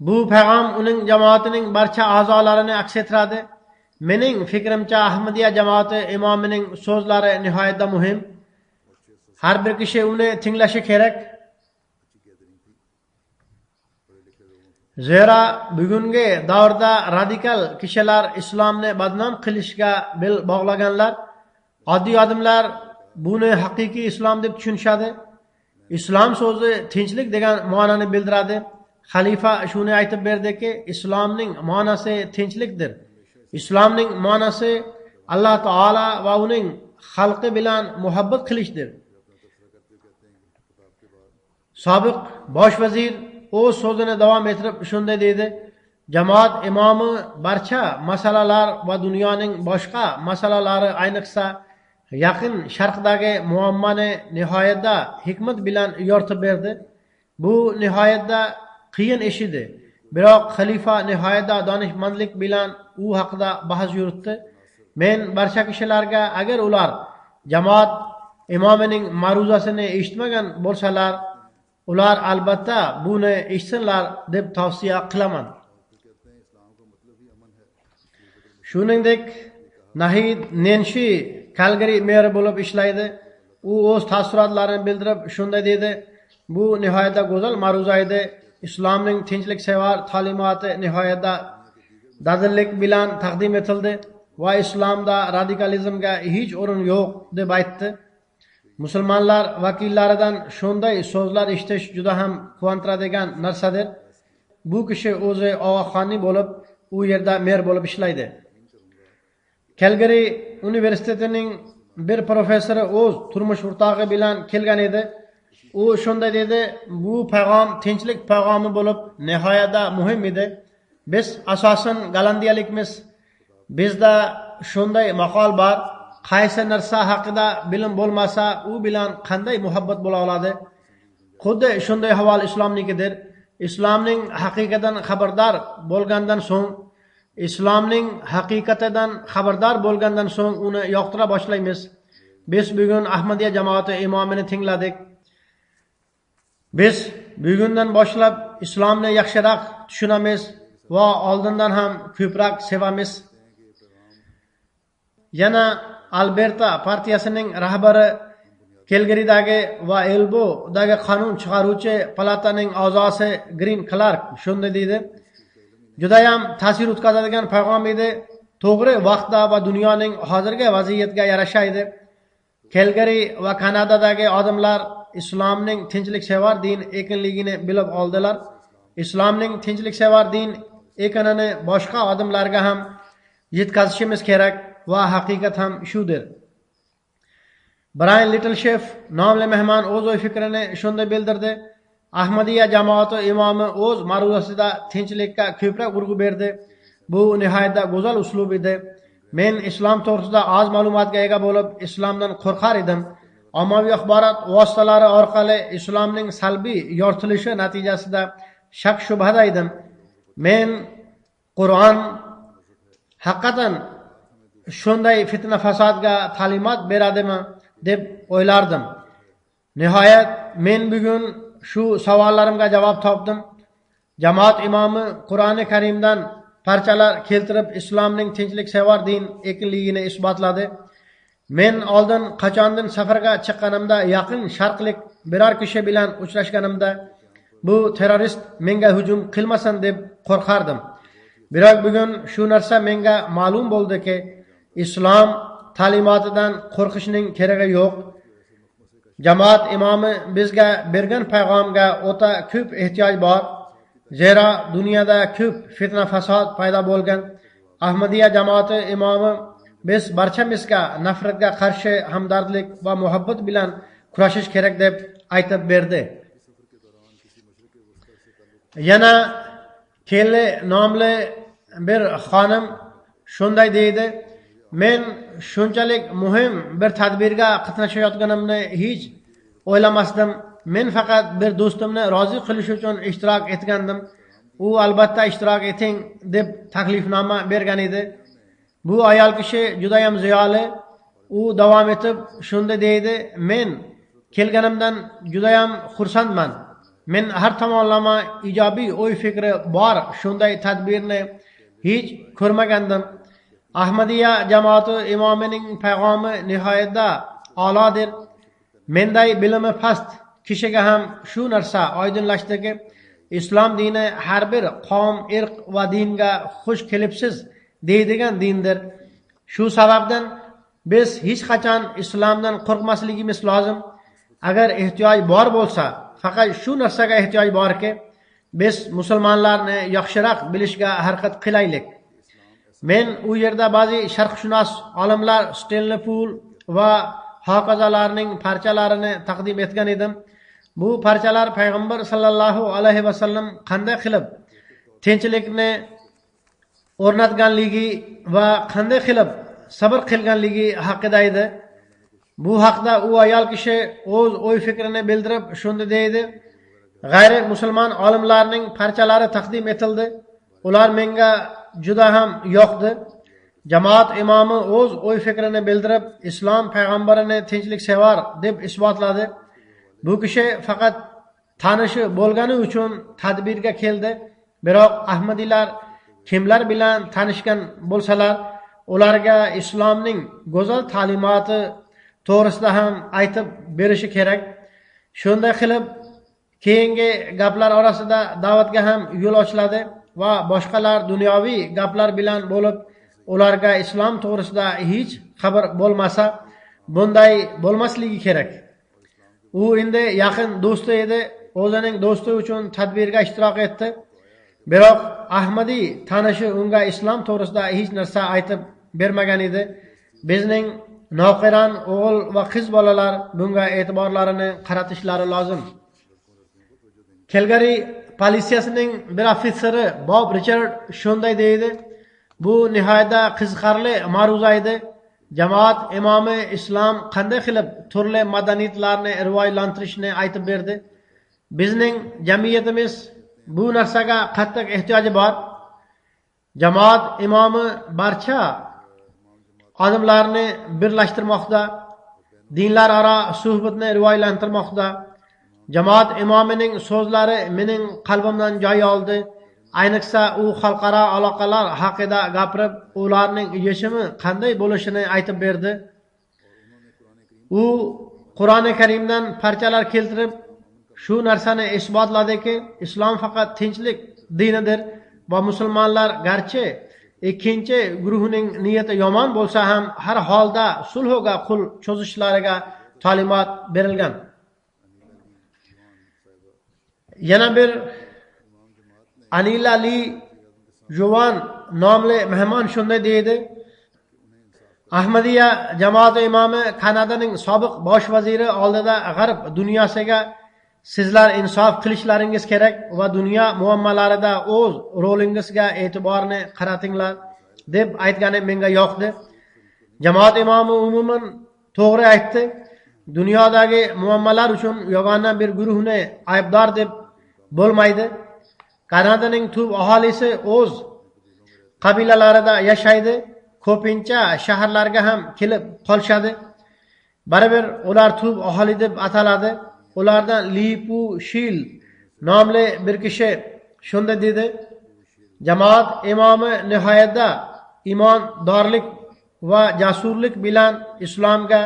Bu payg'am uning jamoatining barcha a'zolarini aks ettiradi. Mening fikrimcha Ahmadiyya jamoati imomining so'zlari nihoyatda muhim. Har bir kishi uni tinglashi kerak. Zira bugungi davrda radikal kishilar islomni badnom qilishga bel bog'laganlar. Oddiy odamlar buni haqiqiy islom deb tushunishadi. Islom so'zi tinchlik degan ma'noni bildiradi. Xalifa shuni aytib berdiki, islomning ma'nosi tinchlikdir. Islomning ma'nosi Alloh taolo va uning xalqi bilan muhabbat qilishdir. Sobiq bosh vazir o'z so'zini davom ettirib shunday dedi: "Jamoat imomi barcha masalalar va dunyoning boshqa masalalari, ayniqsa yaqin sharqdagi muammoni nihoyatda hikmat bilan yoritib berdi. Bu nihoyatda qiyin ish edi. Biroq xalifa nihoyatda donishmandlik bilan u haqida bahs yuritdi. Men barcha kishilarga, agar ular jamoat imomining ma'ruzasini eshitmagan bo'lsalar, ular albatta buni eshitsinlar deb tavsiya qilaman." Shuningdek, Nahid Nenshi Calgary meri bo'lib ishlaydi. U o'z taassurotlarini bildirib shunday dedi: "Bu nihoyatda go'zal ma'ruza edi. Islomning tinchliksevar ta'limoti nihoyatda dadillik bilan taqdim etildi va islomda radikalizmga hech o'rin yo'q deb aytdi. Musulmonlar vakillaridan shunday so'zlar eshitish juda ham quvontiradigan narsadir. Bu kishi o'zi ogohxonni bo'lib, u yerda mer bo'lib ishlaydi." Calgary universitetining bir professori o'z turmush o'rtog'i bilan kelgan edi. U shunday dedi: "Bu payg'am tinchlik payg'ami bo'lib, nihoyatda muhim edi. Biz asosan gollandiyalikmiz. Bizda shunday maqol bor: qaysi narsa haqida bilim bo'lmasa, u bilan qanday muhabbat bo'la oladi? Xuddi shunday havol islomnikidir. Islomning haqiqatan xabardor bo'lgandan so'ng, uni yoqtira boshlaymiz. Biz bugun Ahmadiyya jamoati imomini tingladik. Biz bugundan boshlab islomni yaxshiroq tushunamiz va oldindan ham ko'proq sevamiz." Yana Alberta partiyasining rahbari, Calgary'dagi va Elbodagi qonun chiqaruvchi palataning a'zosi Green Clark shunday dedi: "Judayam ta'sir o'tkazadigan payg'am edi. To'g'ri vaqtda va dunyoning hozirgi vaziyatga yarasha edi. Calgary va Kanadadagi odamlar islomning tinchliksevar din ekanligini bilib oldilar. Islomning tinchliksevar din ekanini boshqa odamlarga ham yetkazishimiz kerak va haqiqat ham shudir." Brian Littleshef nomli mehmon o'z o'y fikrini shunday bildirdi: "Ahmadiyya jamoati imomi o'z ma'ruzasida tinchlikka ko'proq urg'u berdi. Bu nihoyatda go'zal uslub edi. Men islom to'g'risida oz ma'lumotga ega bo'lib, islomdan qo'rqar edim. Ommaviy axborot vositalari orqali islomning salbiy yoritilishi natijasida shak shubhada edim. Men Qur'on haqiqatan shunday fitna fasodga ta'limot beradimi deb o'ylardim. Nihoyat men bugun shu savollarimga javob topdim. Jamoat imomi Qur'oni Karimdan parchalar keltirib islomning tinchliksevar din ekanligini isbotladi. Men oldin qachondan safarga chiqqanimda yaqin sharqlik biror kishi bilan uchrashganimda bu terrorist menga hujum qilmasin deb qo'rqardim. Biroq bugun shu narsa menga ma'lum bo'ldiki, islom ta'limotidan qo'rqishning keragi yo'q. Jamoat imomi bizga bergan payg'amga o'ta ko'p ehtiyoj bor. Zero dunyoda ko'p fitna fasod paydo bo'lgan. Ahmadiya jamoati imomi biz barchamizga nafratga qarshi hamdardlik va muhabbat bilan kurashish kerak deb aytib berdi. Yana Kelli nomli bir xonim shunday deydi: men shunchalik muhim bir tadbirga qatnashayotganimni hech o'ylamasdim. Men faqat bir do'stimni rozi qilish uchun ishtirok etgandim. U albatta ishtirok eting deb taklifnoma bergan edi. Bu ayol kishi juda ham ziyoli. U davom etib shunda deydi: men kelganimdan juda ham xursandman. Men har tomonlama ijobiy o'y fikri bor shunday tadbirni hech ko'rmagandim. Ahmadiya jamoati imomining payg'omi nihoyatda a'lodir. Menday bilimi past kishiga ham shu narsa oydinlashdiki, islom dini har bir qavm, irq va dinga xush kelibsiz deydigan dindir. Shu sababdan biz hech qachon islomdan qo'rqmasligimiz lozim. Agar ehtiyoj bor bo'lsa, faqat shu narsaga ehtiyoj borki, biz musulmonlarni yaxshiroq bilishga harakat qilaylik. Men u yerda ba'zi sharqshunos olimlar Stanley Pool va hokazolarning parchalarini taqdim etgan edim. Bu parchalar payg'ambar sallallohu alayhi vasallam qanday qilib tinchlikni o'rnatganligi va qanday qilib sabr qilganligi haqida edi. Bu haqda u ayol kishi o'z o'y fikrini bildirib shunda deydi: g'ayri musulmon olimlarning parchalari taqdim etildi. Ular menga juda ham yoqdi. Jamoat imomi o'z o'y fikrini bildirib, islom payg'ambarini tinchliksevar deb isbotladi. Bu kishi faqat tanishi bo'lgani uchun tadbirga keldi. Biroq Ahmadiylar kimlar bilan tanishgan bo'lsalar, ularga islomning go'zal ta'limoti to'g'risida ham aytib berishi kerak. Shunday qilib, keyingi gaplar orasida da'vatga ham yo'l ochiladi va boshqalar dunyoviy gaplar bilan bo'lib, ularga islom to'g'risida hech xabar bo'lmasa, bunday bo'lmasligi kerak. U endi yaqin do'sti edi, o'zining do'sti uchun tadbirga ishtirok etdi. Biroq Ahmadiy tanishi unga islom to'g'risida hech narsa aytib bermagan edi. Bizning noqiron o'g'il va qiz bolalar bunga e'tiborlarini qaratishlari lozim. Kelgari politsiyasining bir ofitseri Bob Richard shunday deydi: bu nihoyatda qiziqarli ma'ruza edi. Jamoat imomi islom qanday qilib turli madaniyatlarni rivojlantirishni aytib berdi. Bizning jamiyatimiz bu narsaga qattiq ehtiyoji bor. Jamoat imomi barcha odamlarni birlashtirmoqda, dinlararo suhbatni rivojlantirmoqda. Jamoat imomining so'zlari mening qalbimdan joy oldi. Ayniqsa u xalqaro aloqalar haqida gapirib, ularning yechimi qanday bo'lishini aytib berdi. U Qur'oni Karimdan parchalar keltirib, shu narsani isbotladiki, islom faqat tinchlik dinidir va musulmonlar garchi ikkinchi guruhning niyati yomon bo'lsa ham har holda sulhga qo'l cho'zishlariga ta'limot berilgan. Yana bir Anila Lee Jovan nomli mehmon shunday deydi: Ahmadiya jamoati imomi Kanadaning sobiq bosh vaziri oldida g'arb dunyosiga sizlar insof qilishlaringiz kerak va dunyo muammolarida o'z rolingizga e'tiborni qaratinglar deb aytgani menga yoqdi. Jamoat imomi umuman to'g'ri aytdi. Dunyodagi muammolar uchun yagona bir guruhni aybdor deb bo'lmaydi. Kanadaning tub aholisi o'z qabilalarida yashaydi. Ko'pincha shaharlarga ham kelib qolishadi. Baribir ular tub aholi deb ataladi. Ulardan Lipu Shil nomli bir kishi shunda dedi: jamoat imomi nihoyatda iymondorlik va jasurlik bilan islomga,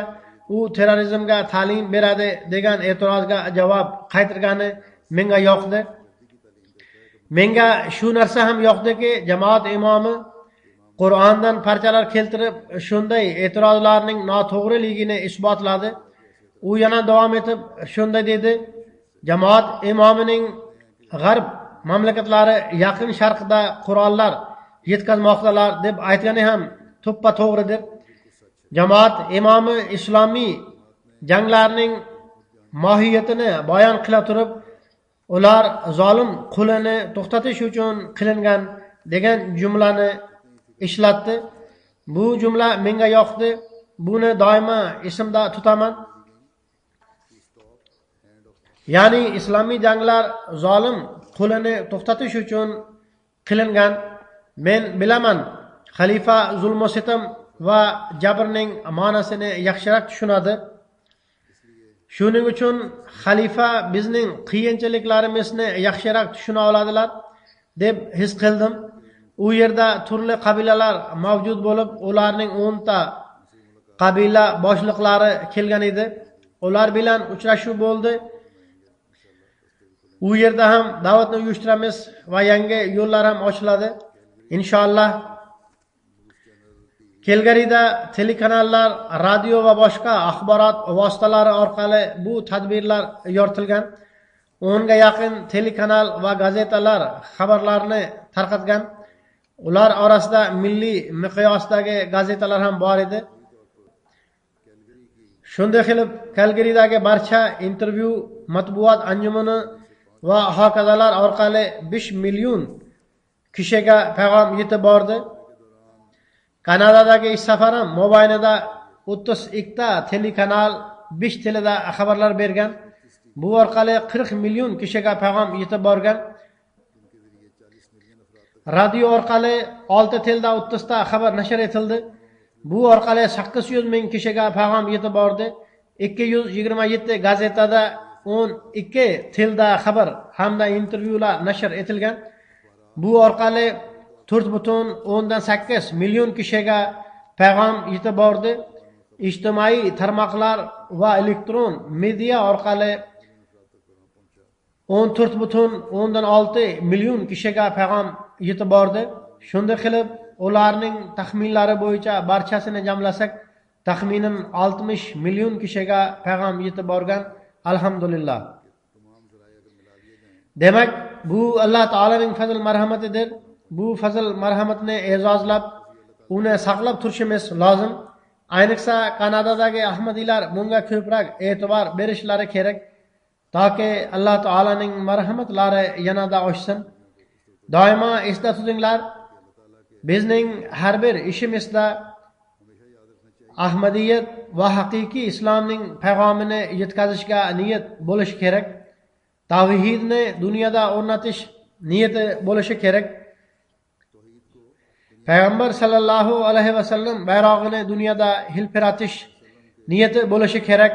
u terrorizmga ta'lim beradi degan e'tirozga javob qaytargani menga yoqdi. Menga shu narsa ham yoqdiki, jamoat imomi Qur'ondan parchalar keltirib, shunday e'tirozlarning noto'g'riligini isbotladi. U yana davom etib shunday dedi: jamoat imomining g'arb mamlakatlari yaqin sharqda qurollar yetkazmoqdalar deb aytgani ham to'ppa to'g'ridir. Jamoat imomi islomiy janglarning mohiyatini bayon qila turib, ular zolim qulini to'xtatish uchun qilingan degan jumlani ishlatdi. Bu jumla menga yoqdi. Buni doimo esimda tutaman. Ya'ni islomiy janglar zolim qulini to'xtatish uchun qilingan. Men bilaman, xalifa zulm sitam va jabrning ma'nosini yaxshiroq tushunadi. Shuning uchun xalifa bizning qiyinchiliklarimizni yaxshiroq tushuna oladilar deb his qildim. U yerda turli qabilalar mavjud bo'lib, ularning 10 ta qabila boshliqlari kelgan edi. Ular bilan uchrashuv bo'ldi. U yerda ham da'vatni uyushtiramiz va yangi yo'llar ham ochiladi. Inshaalloh. Kelgarida telekanallar, radio va boshqa axborot vositalari orqali bu tadbirlar yoritilgan. 10 ga yaqin telekanal va gazetalar xabarlarni tarqatgan. Ular orasida milliy miqyosdagi gazetalar ham bor edi. Shunday qilib, Kalgaridagi barcha intervyu, matbuot anjumani va hokazolar orqali 5 million kishiga payg'am yetib bordi. Kanadadagi ish safarim mobaynida 32 ta telekanal 5 tilida xabarlar bergan. Bu orqali 40 million kishiga payg'am yetib borgan. Radio orqali 6 tilda 30 ta xabar nashr etildi. Bu orqali 800 ming kishiga payg'am yetib bordi. 227 gazetada 12 tilda xabar hamda intervyular nashr etilgan. Bu orqali 4,8 million kishiga payg'am yetib bordi. Ijtimoiy tarmoqlar va elektron media orqali 14,6 million kishiga payg'am yetib bordi. Shunday qilib, ularning taxminlari bo'yicha barchasini jamlasak, taxminan 60 million kishiga payg'am yetib borgan. Alhamdulillah. Demak, bu Alloh taolaning fazl marhamatidir. Bu fazl marhamatni e'zozlab, uni saqlab turishimiz lozim. Ayniqsa Kanadadagi ahmadiylar bunga ko'proq e'tibor berishlari kerak, toki Alloh taolaning marhamatlari yanada oshsin. Doimo esda tutinglar, bizning har bir ishimizda ahmadiyat va haqiqiy islomning payg'amini yetkazishga niyat bo'lishi kerak. Tavhidni dunyoda o'rnatish niyati bo'lishi kerak. Payg'ambar sallallohu alayhi va sallam bayrog'ini dunyoda hilpiratish niyati bo'lishi kerak.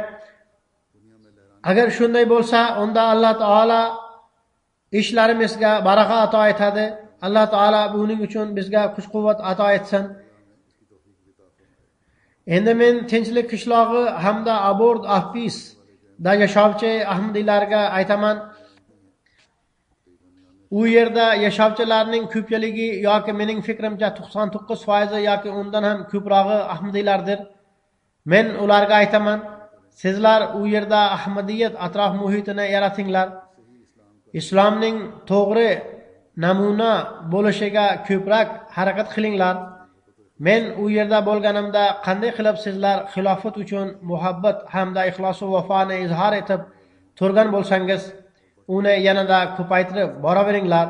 Agar shunday bo'lsa, unda Alloh taolo ishlarimizga baraka ato etadi. Alloh taolo buning uchun bizga kuch-quvvat ato etsin. Endi men Tinchlik qishlog'i hamda Abord of Peace da yashovchi ahmadiylarga aytaman. U yerda yashovchilarning ko'pchiligi yoki mening fikrimcha 99% yoki undan ham ko'prog'i ahmadiylardir. Men ularga aytaman, sizlar u yerda ahmadiyat atrof muhitini yaratinglar. Islomning to'g'ri namuna bo'lishiga ko'proq harakat qilinglar. Men u yerda bo'lganimda qanday qilib sizlar xilofat uchun muhabbat hamda ixlos va vafoni izhor etib turgan bo'lsangiz, uni yanada ko'paytirib boraveringlar.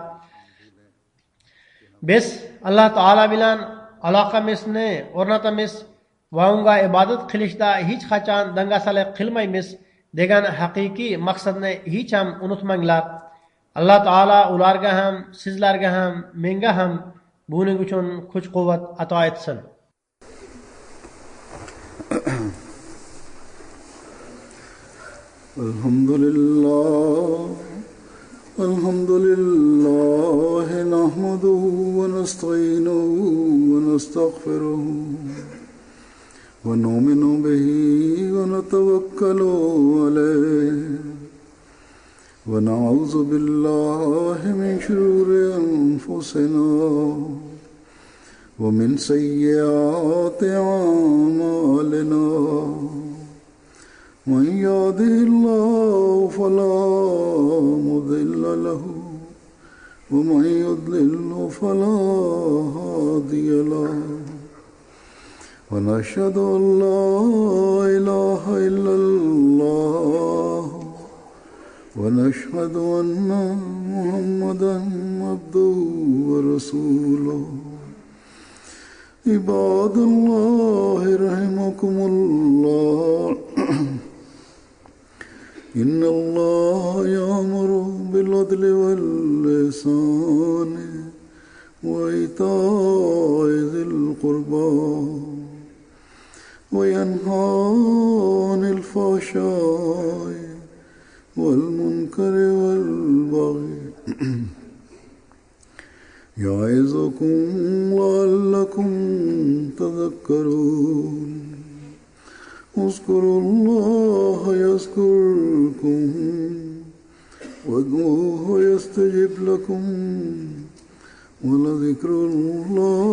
Biz Alloh taolo bilan aloqamizni o'rnatamiz va unga ibodat qilishda hech qachon dangasalik qilmaymiz degan haqiqiy maqsadni hech ham unutmanglar. Alloh taolo ularga ham, sizlarga ham, menga ham buning uchun kuch-quvvat ato etsin. Alhamdulillah nahmaduhu wa nasta'inuhu wa nastaghfiruhu wa nu'minu bihi wa natawakkalu alayhi ونعوذ بالله من شرور أنفسنا ومن سيئات أعمالنا من يهده الله فلا مضل له ومن يضلل فلا هادي له ونشهد أن لا إله إلا الله ونشهد أن محمدا عبده ورسوله عباد الله رحمكم الله إن الله يأمر بالعدل والإحسان وإيتاء ذي القربى وينهى عن الفحشاء والمنكر والبغي يعظكم لعلكم تذكرون اذكروا الله يذكركم وادعوه يستجب لكم ولذكر الله